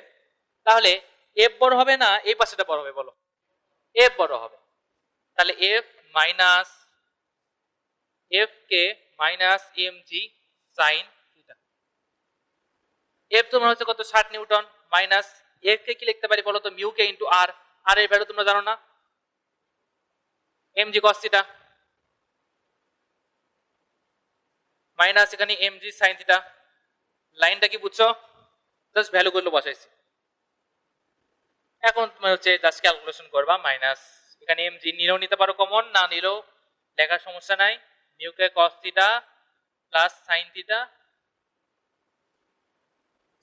তাহলে এফ বড় হবে না এই পাশেটা বড় হবে? বলো, এফ বড় হবে। তাহলে F minus F K minus MG sine theta. F তোমার হচ্ছে কত? 60 নিউটন। মাইনাস এফ কে কি লিখতে পারি বলো তো? মিউ কে ইনটু আর। আর এর ভ্যালু তোমরা জানো না, এমজি কস থিটা। মাইনাস এখানে এমজি সাইন থিটা। লাইনটা কি বুঝছো? জাস্ট ভ্যালু গুলো বসাইছি। এখন তুমি হচ্ছে জাস্ট ক্যালকুলেশন করবা। মাইনাস এখানে এমজি নিলেও নিতে পারো কমন, না নিলেও লেখার সমস্যা নাই। Mu K cos theta plus sine theta,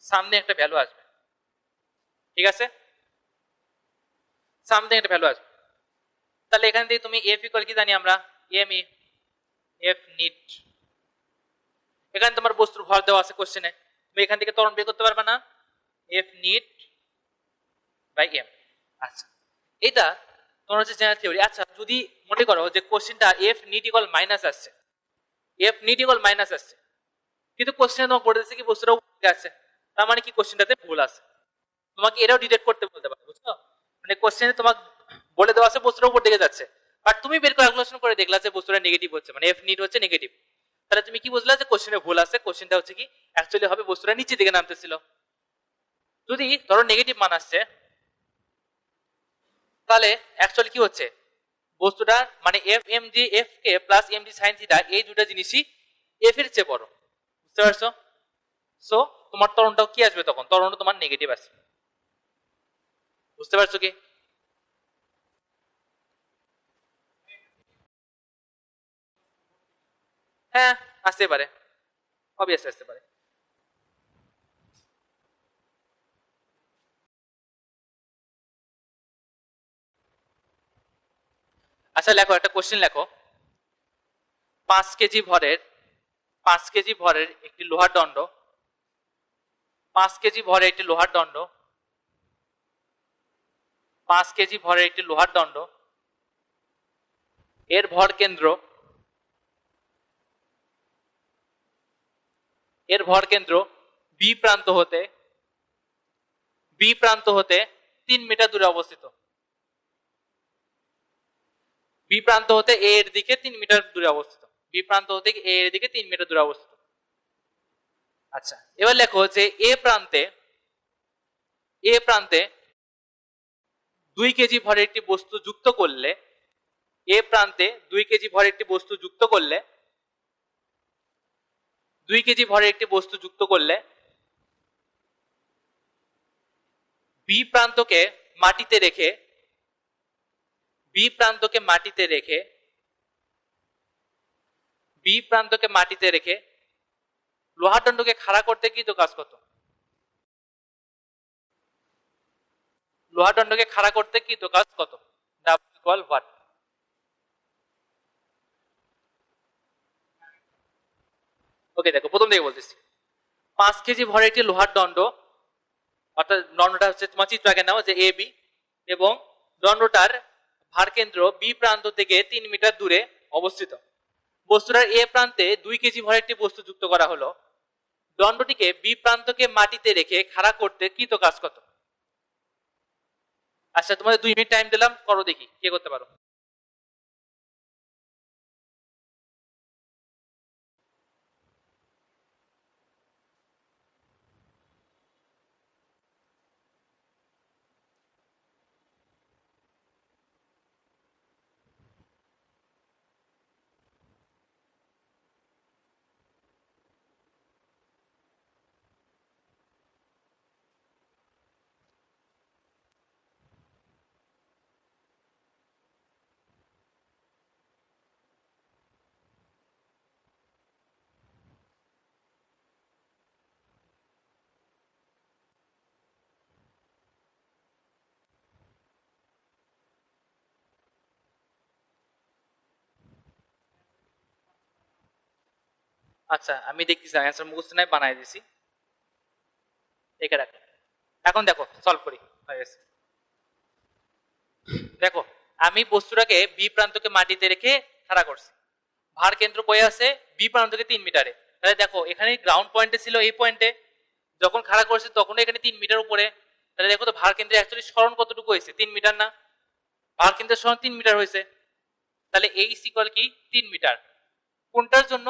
সামনে একটা ভ্যালু আসবে, ঠিক আছে? সামনে একটা ভ্যালু আসবে। তাহলে এখান থেকে তুমি এফ ইকুয়াল কি জানি আমরা? M E, F net. এখানে তোমার বস্তুর ভর দেওয়া আছে কোশ্চেনে, তুমি এখান থেকে ত্বরণ বের করতে পারবে না? F net by M. আচ্ছা, এটা তোমার হচ্ছে জেনারেল থিওরি। আচ্ছা, যদি মনে করো যে কোশ্চেনটা এফ নিট ইকুয়াল মাইনাস আসছে, এফ নিট ইকুয়াল মাইনাস আসছে, কিন্তু কোশ্চেনে তোমাকে বলে দিচ্ছে কি বস্তুটা উপরে আছে, তার মানে কি কোশ্চেনটাতে ভুল আছে। তোমাকে এটাও ডিটেক্ট করতে বলতে পারে, বুঝছো? মানে কোশ্চেনে তোমাকে বলে দেওয়া আছে বস্তুটা উপর দিকে যাচ্ছে, বাট তুমি বের ক্যালকুলেশন করে দেখলা যে বস্তুটা নেগেটিভ হচ্ছে, মানে এফ নিট হচ্ছে নেগেটিভ। তাহলে তুমি কি বুঝলা? যে কোশ্চেনে ভুল আছে। কোশ্চেনটা হচ্ছে কি অ্যাকচুয়ালি হবে বস্তুটা নিচের দিকে নামতেছিল। যদি ধরো নেগেটিভ মান আসছে, তাহলে অ্যাকচুয়ালি কি হচ্ছে? বস্তুটা মানে F M G F K plus M G sine theta, এই দুটো জিনিসই এফ এর চেয়ে বড়। বুঝতে পারছো? সো তোমার ত্বরণটাও কি আসবে তখন? ত্বরণটা তোমার নেগেটিভ আসবে। বুঝতে পারছো কি? হ্যাঁ, আসতে পারে, অবভিয়াসলি আসতে পারে। আচ্ছা লেখো, একটা কোশ্চেন লেখো। 5 কেজি ভরের 5 কেজি ভরের একটি লোহার দণ্ড, 5 কেজি ভরের একটি লোহার দণ্ড 5 কেজি ভরের একটি লোহার দণ্ড, এর ভর কেন্দ্র বি প্রান্ত হতে 3 মিটার দূরে অবস্থিত। বি প্রান্ত হতে এ এর দিকে 3 মিটার দূরে অবস্থিত। বি প্রান্ত হতে এ এর দিকে 3 মিটার দূরে অবস্থিত। আচ্ছা, এবার লেখো যে এ প্রান্তে 2 কেজি ভরের একটি বস্তু যুক্ত করলে, এ প্রান্তে 2 কেজি ভরের একটি বস্তু যুক্ত করলে 2 কেজি ভরের একটি বস্তু যুক্ত করলে বি প্রান্তকে মাটিতে রেখে লোহার দণ্ডকে খাড়া করতে কৃত কাজ কত? লোহার দণ্ডকে খাড়া করতে কৃত কাজ কত? W equal what? ওকে, দেখো প্রথম থেকে বলতেছি। 5 কেজি ভরের একটি লোহার দণ্ড, অর্থাৎ দণ্ডটা হচ্ছে তোমার চিত্র আগে নাও যে এ বি, এবং দণ্ডটার ভারকেন্দ্র বি প্রান্ত থেকে 3 মিটার দূরে অবস্থিত। বস্তুটার এ প্রান্তে 2 কেজি ভরের একটি বস্তু যুক্ত করা হলো। দণ্ডটিকে বি প্রান্তকে মাটিতে রেখে খাড়া করতে কৃত কাজ কত? আচ্ছা, তোমাদের 2 মিনিট টাইম দিলাম, করো দেখি কে করতে পারো। আচ্ছা, আমি দেখতেছি অ্যান্সার মুখস্থ নাই, বানাই দিছি, দেখে রাখ। এখন দেখো সলভ করি, হয়ে গেছে। দেখো, আমি বস্তুটাকে বি প্রান্তকে মাটিতে রেখে খাড়া করছি। ভার কেন্দ্র কই আছে? বি প্রান্ত থেকে 3 মিটারে। তাহলে দেখো এখানে গ্রাউন্ড পয়েন্টে ছিল, এই পয়েন্টে যখন খাড়া করছি তখন এখানে 3 মিটার উপরে। তাহলে দেখো তো ভার কেন্দ্রে অ্যাকচুয়ালি সরণ কতটুকু হয়েছে? 3 মিটার না? ভার কেন্দ্রের সরণ 3 মিটার হয়েছে। তাহলে এইচ ইকুয়াল কি 3 মিটার। কোনটার জন্য?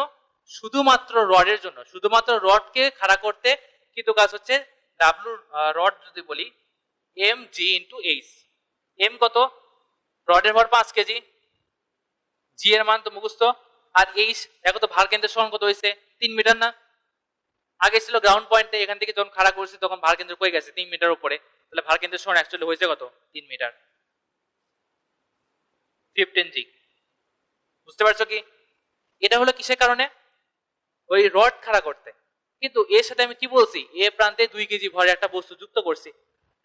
শুধুমাত্র রডের জন্য। শুধুমাত্র রডকে খাড়া করতে কিন্তু কাজ হচ্ছে ডাব্লু রড যদি বলি M G into H. M কত? রডের ভর 5 কেজি, জি এর মান তো মুখস্থ। আর এইচ দেখো তো ভার কেন্দ্রের সরণ কত হয়েছে? 3 মিটার না? আগে ছিল গ্রাউন্ড পয়েন্টে, এখান থেকে যখন খাড়া করছি তখন ভার কেন্দ্র কই গেছে? 3 মিটার উপরে। তাহলে ভার কেন্দ্রের সরণ অ্যাকচুয়ালি হয়েছে কত? 3 মিটার। 15 জি। বুঝতে পারছো কি? এটা হলো কিসের কারণে? ওই রড খাড়া করতে। কিন্তু এর সাথে আমি কি বলছি? এ প্রান্তে 2 কেজি ভরে একটা বস্তু যুক্ত করছি।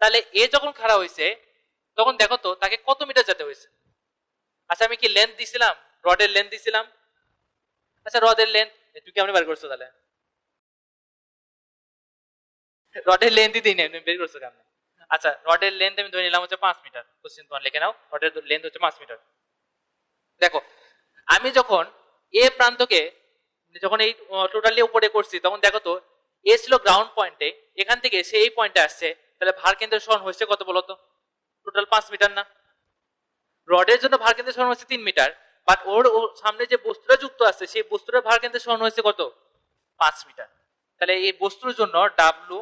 তাহলে এ যখন খাড়া হয়েছে তখন দেখো তো তাকে কত মিটার যেতে হয়েছে? আচ্ছা, আমি কি লেন্থ দিছিলাম? রডের লেন্থ দিছিলাম? আচ্ছা, রডের লেন্থ তুই কেমন বের করছো? তাহলে রডের লেন্থই দিই না, তুমি বের করছো কেমন? আচ্ছা, রডের লেন্থ আমি ধরে নিলাম হচ্ছে 5 মিটার। কোশ্চেন তোমার লিখে নাও, রডের লেন্থ হচ্ছে 5 মিটার। দেখো, আমি যখন এ প্রান্তকে যখন এই টোটালি উপরে করছি তখন দেখো তো এ ছিল গ্রাউন্ড পয়েন্টে, এখান থেকে সে এই পয়েন্টে আসছে। তাহলে ভার কেন্দ্রের সরণ হচ্ছে কত বলতো? টোটাল 5 মিটার না? রডের জন্য ভার কেন্দ্রের সরণ হচ্ছে 3 মিটার, বাট ওর সামনে যে বস্তুটা যুক্ত আছে সেই বস্তুটার ভার কেন্দ্রের সরণ হচ্ছে কত? 5 মিটার। তাহলে এই বস্তুর জন্য ডাব্লু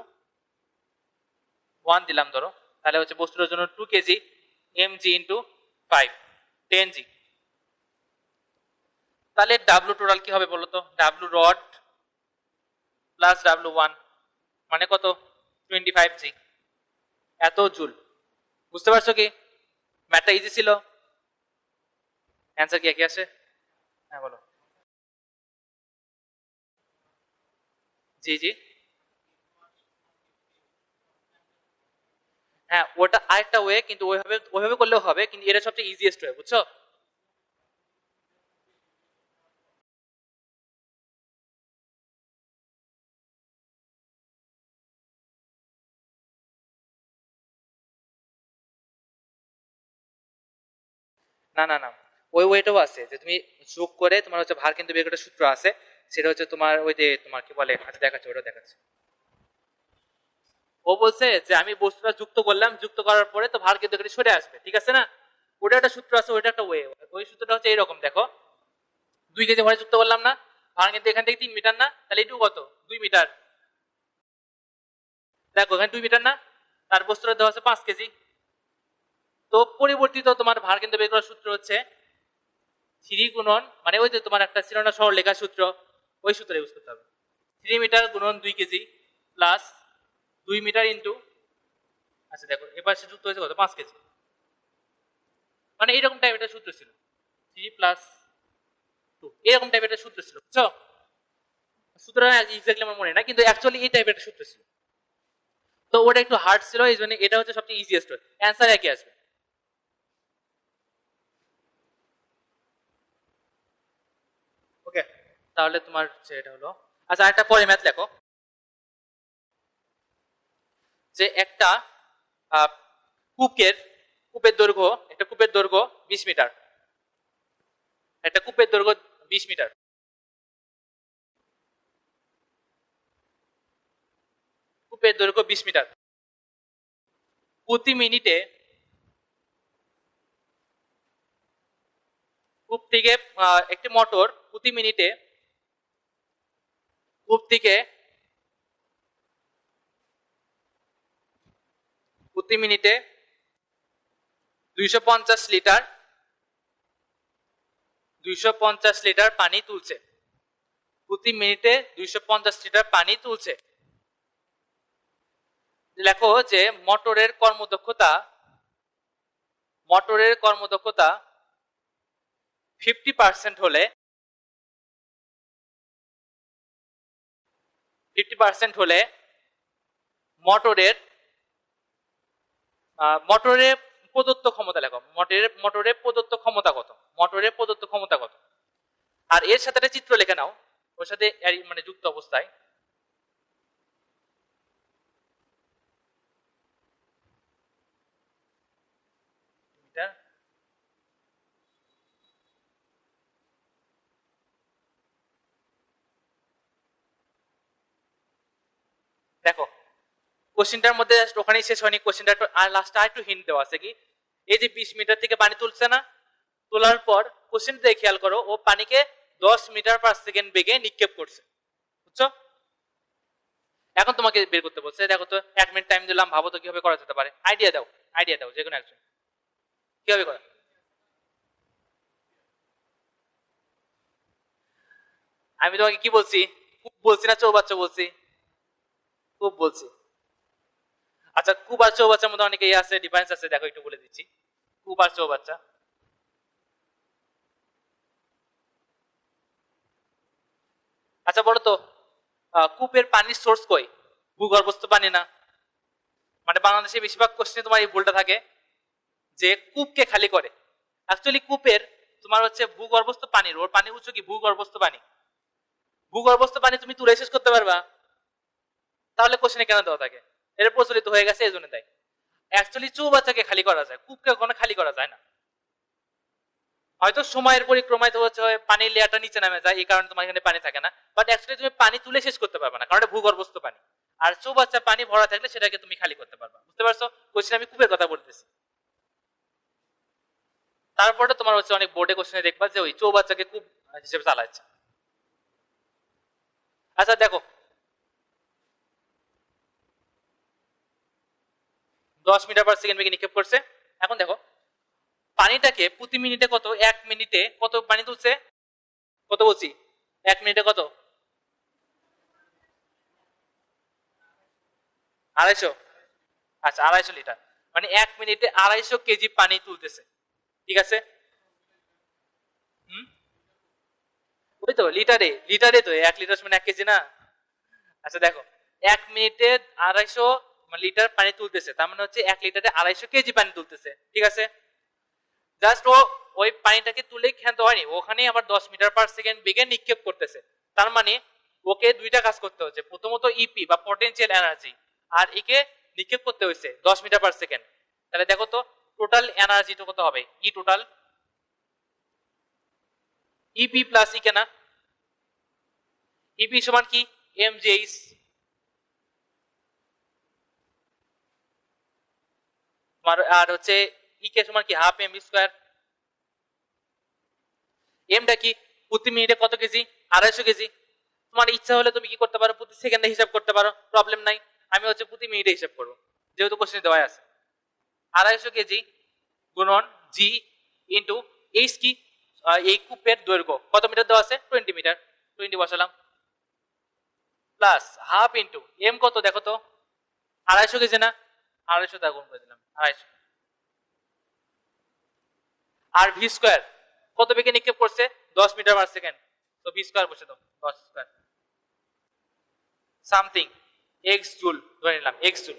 1 দিলাম ধরো, তাহলে হচ্ছে বস্তুর জন্য 2 কেজি এম জি ইন্টু 5, 10 জি। তাহলে ডাব্লু টোটাল কি হবে বলতো? ডাব্লু রড প্লাস ডাব্লু 1 মানে কত? 25 জি, এত জুল। বুঝতে পারছো কি? ম্যাথটা ইজি ছিল। অ্যান্সার কি একই আসে? হ্যাঁ বলো। জি জি, হ্যাঁ ওটা আরেকটা ওয়ে, কিন্তু ওইভাবে করলেও হবে, কিন্তু এটা সবচেয়ে ইজিয়েস্ট ওয়ে, বুঝছো? না না না, ওই ওয়েটাও আছে যে তুমি যোগ করে তোমার হচ্ছে ভার কিন্তু বের করার সূত্র আছে, সেটা হচ্ছে তোমার ওই যে তোমার কি বলে, আচ্ছা দেখাচ্ছে, ওটা দেখাচ্ছে। ও বলছে যে আমি বস্তুটা যুক্ত করলাম, যুক্ত করার পরে তো ভার কিন্তু এখানে সরে আসবে, ঠিক আছে না? ওটা একটা সূত্র আছে, ওইটা একটা ওয়ে। ওই সূত্রটা হচ্ছে এরকম, দেখো 2 কেজি ভারে যুক্ত করলাম না, ভার কিন্তু এখান থেকে 3 মিটার না, তাহলে এটুকু কত, 2 মিটার। দেখো এখানে 2 মিটার না, তার বস্তুটা দেওয়া আছে 5 কেজি। তো পরিবর্তিত তোমার ভার কিন্তু বের করার সূত্র হচ্ছে 3 গুণন, মানে ওই যে তোমার একটা ছিল না সরলরেখার সূত্র, ওই সূত্র ইউজ করতে হবে। 3 মিটার গুণন 2 কেজি প্লাস 2 মিটার ইন্টু, আচ্ছা দেখো এবার সে যুক্ত হয়েছে কত, 5 কেজি। মানে এরকম টাইপের একটা সূত্র ছিল, 3+2, এরকম টাইপের একটা সূত্র ছিল, বুঝছো? সূত্রটা এক্স্যাক্টলি আমার মনে না, কিন্তু অ্যাকচুয়ালি এই টাইপের একটা সূত্র ছিল। তো ওটা একটু হার্ড ছিল, এই জন্য এটা হচ্ছে সবচেয়ে ইজিয়েস্ট। অ্যান্সার একই আসবে। ওকে, তাহলে তোমার এটা হলো। আচ্ছা একটা পরে ম্যাথ লেখো, যে একটা আহ, কূপের কূপের দৈর্ঘ্য, একটা কূপের দৈর্ঘ্য 20 মিটার, একটা কূপের দৈর্ঘ্য 20 মিটার, কূপের দৈর্ঘ্য 20 মিটার, প্রতি মিনিটে কূপ থেকে একটি মোটর প্রতি মিনিটে কূপ থেকে প্রতি মিনিটে 250 লিটার 250 লিটার পানি তুলছে, প্রতি মিনিটে 250 লিটার পানি তুলছে। লেখো যে মোটরের কর্মদক্ষতা 50% হলে 50% হলে মোটরের মোটরের প্রদত্ত ক্ষমতা লেখো, মোটরের প্রদত্ত ক্ষমতা কত, মোটরের প্রদত্ত ক্ষমতা কত। আর এর সাথে একটা চিত্র লিখে নাও, ওর সাথে মানে যুক্ত অবস্থায়। দেখো কোশ্চেনটার মধ্যে ওখানেই শেষ হয়নি, কোশ্চেনটা আর লাস্টে আর একটু হিন্ট দেওয়া আছে কি, এই যে 20 মিটার থেকে পানি তুলছে না, তোলার পর কোশ্চেন দিয়ে খেয়াল করো, ও পানিকে 10 মিটার/সেকেন্ড বেগে নিক্ষেপ করছে, বুঝছো? এখন তোমাকে বের করতে বলছে, দেখো তো 1 মিনিট টাইম দিলাম, ভাবো তো কিভাবে করা যেতে পারে, আইডিয়া দাও, আইডিয়া দাও যে কোনো একজন, কিভাবে করা। আমি তোমাকে কি বলছি, খুব বলছি না চৌবাচ্চা বলছি, খুব বলছি। আচ্ছা কুব আর চৌবাচ্চার মধ্যে অনেক ইয়ে আছে, ডিফারেন্স আছে, দেখো একটু বলে দিচ্ছি। কুব আর চৌবাচ্চা, আচ্ছা বলো তো কূপের পানির সোর্স কই, ভূগর্ভস্থ পানি না? মানে বাংলাদেশে বেশিরভাগ কোশ্চেনে তোমার এই ভুলটা থাকে যে কূপকে খালি করে, অ্যাকচুয়ালি কূপের তোমার হচ্ছে ভূগর্ভস্থ পানির, ওর পানির উৎস কি ভূগর্ভস্থ পানি। ভূগর্ভস্থ পানি তুমি তুলে শেষ করতে পারবা? তাহলে কোশ্চেনে কেন দেওয়া থাকে? এটা প্রচলিত হয়ে গেছে, এই জন্য দেয়। অ্যাকচুয়ালি চৌবাচ্চাকে খালি করা যায়, কূপকে কখনো খালি করা যায় না। হয়তো সময়ের পরিক্রমায় তো হচ্ছে পানির লেয়ারটা নিচে নামে যায়, এই কারণে তোমার এখানে পানি থাকে না, বাট অ্যাকচুয়ালি তুমি পানি তুলে শেষ করতে পারবে না, কারণ এটা ভূগর্ভস্থ পানি। আর চৌবাচ্চা পানি ভরা থাকলে সেটাকে তুমি খালি করতে পারবা, বুঝতে পারছো? কোশ্চেন আমি কূপের কথা বলতেছি। তারপরে তোমার হচ্ছে অনেক বোর্ডে কোশ্চেনে দেখবা যে ওই চৌবাচ্চাকে কূপ হিসেবে চালাচ্ছে। আচ্ছা দেখো 10 মিটার/সেকেন্ড বেগে নিক্ষেপ করছে। এখন দেখো পানিটাকে প্রতি মিনিটে কত, 1 মিনিটে কত পানি তুলছে, কত বলছি, 1 মিনিটে কত, 250। আচ্ছা 250 লিটার, মানে 1 মিনিটে 250 কেজি পানি তুলতেছে, ঠিক আছে? হুম, ওই তো লিটারে, লিটারে তো 1 লিটার মানে 1 কেজি না। আচ্ছা দেখো 1 মিনিটে 250 লিটার পানি তুলতেছে, তার মানে হচ্ছে 1 লিটারে 250 কেজি পানি তুলতেছে, ঠিক আছে? জাস্ট ও ওই পানিটাকে তুলেই ক্ষান্ত হয়নি, ওখানেই আবার 10 মিটার/সেকেন্ড বেগে নিক্ষেপ করতেছে। তার মানে ওকে দুইটা কাজ করতে হচ্ছে, প্রথমত ইপি বা পটেনশিয়াল এনার্জি, আর একে নিক্ষেপ করতে হয়েছে 10 মিটার/সেকেন্ড। তাহলে দেখো তো টোটাল এনার্জিটা কত হবে, ই টোটাল ইপি প্লাস ই কেনা, ইপি সমান কি এমজিএইচ, তোমার আর হচ্ছে ইকে সমান কি হাফ এম স্কোয়ার। এমটা কি প্রতি মিনিটে কত কেজি, 250 কেজি। তোমার ইচ্ছা হলে তুমি কি করতে পারো, প্রতি সেকেন্ডে হিসাব করতে পারো, প্রবলেম নাই। আমি হচ্ছে প্রতি মিনিটে হিসাব করবো, যেহেতু কোশ্চেনে দেওয়া আছে। 250 কেজি গুণন জি ইন্টু এইচ কি, এই কূপের দৈর্ঘ্য কত মিটার দেওয়া আছে, 20 মিটার, 20 বসালাম, প্লাস হাফ ইন্টু এম কত দেখো তো, 250 কেজি না, 250 টা গুণ করে দিলাম, 250। আর ভি স্কোয়ার কত বেগে নিক্ষেপ করছে, 10 মিটার পার সেকেন্ড, তো ভি স্কোয়ার বসে দাও, 10 স্কোয়ার সামথিং এক্স জুল ধরে নিলাম, এক্স জুল।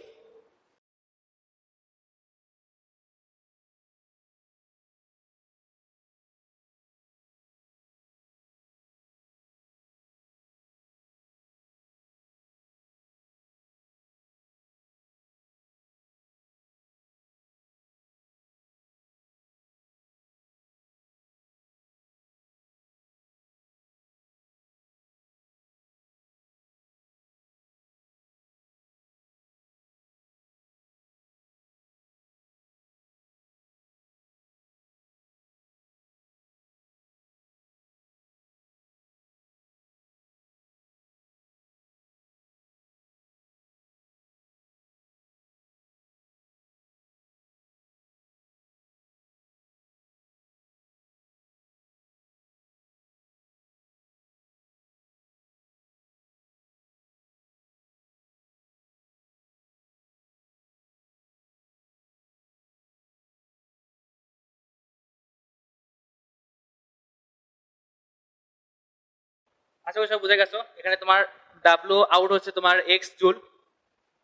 আশা করি সব বুঝে গেছো। এখানে তোমার ডাব্লিউ আউট হচ্ছে তোমার এক্স জুল,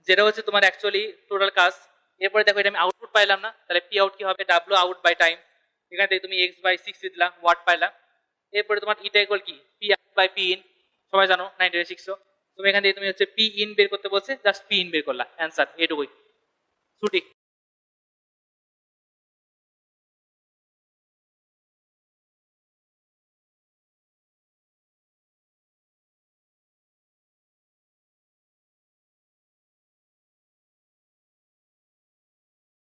যেটা হচ্ছে তোমার অ্যাকচুয়ালি টোটাল কাজ। এরপরে দেখো এটা আমি আউটপুট পাইলাম না, তাহলে পি আউট কি হবে, ডাব্লিউ আউট বাই টাইম, এখানে থেকে তুমি এক্স বাই 6 দিলা, ওয়াট পাইলাম। এরপরে তোমার ইটা ইকুয়াল কি, P out by P in, সবাই জানো 1996। তুমি এখান থেকে তুমি হচ্ছে পি ইন বের করতে বলছে, জাস্ট পি ইন বের করলা, অ্যান্সার এটুকুই, ছুটি।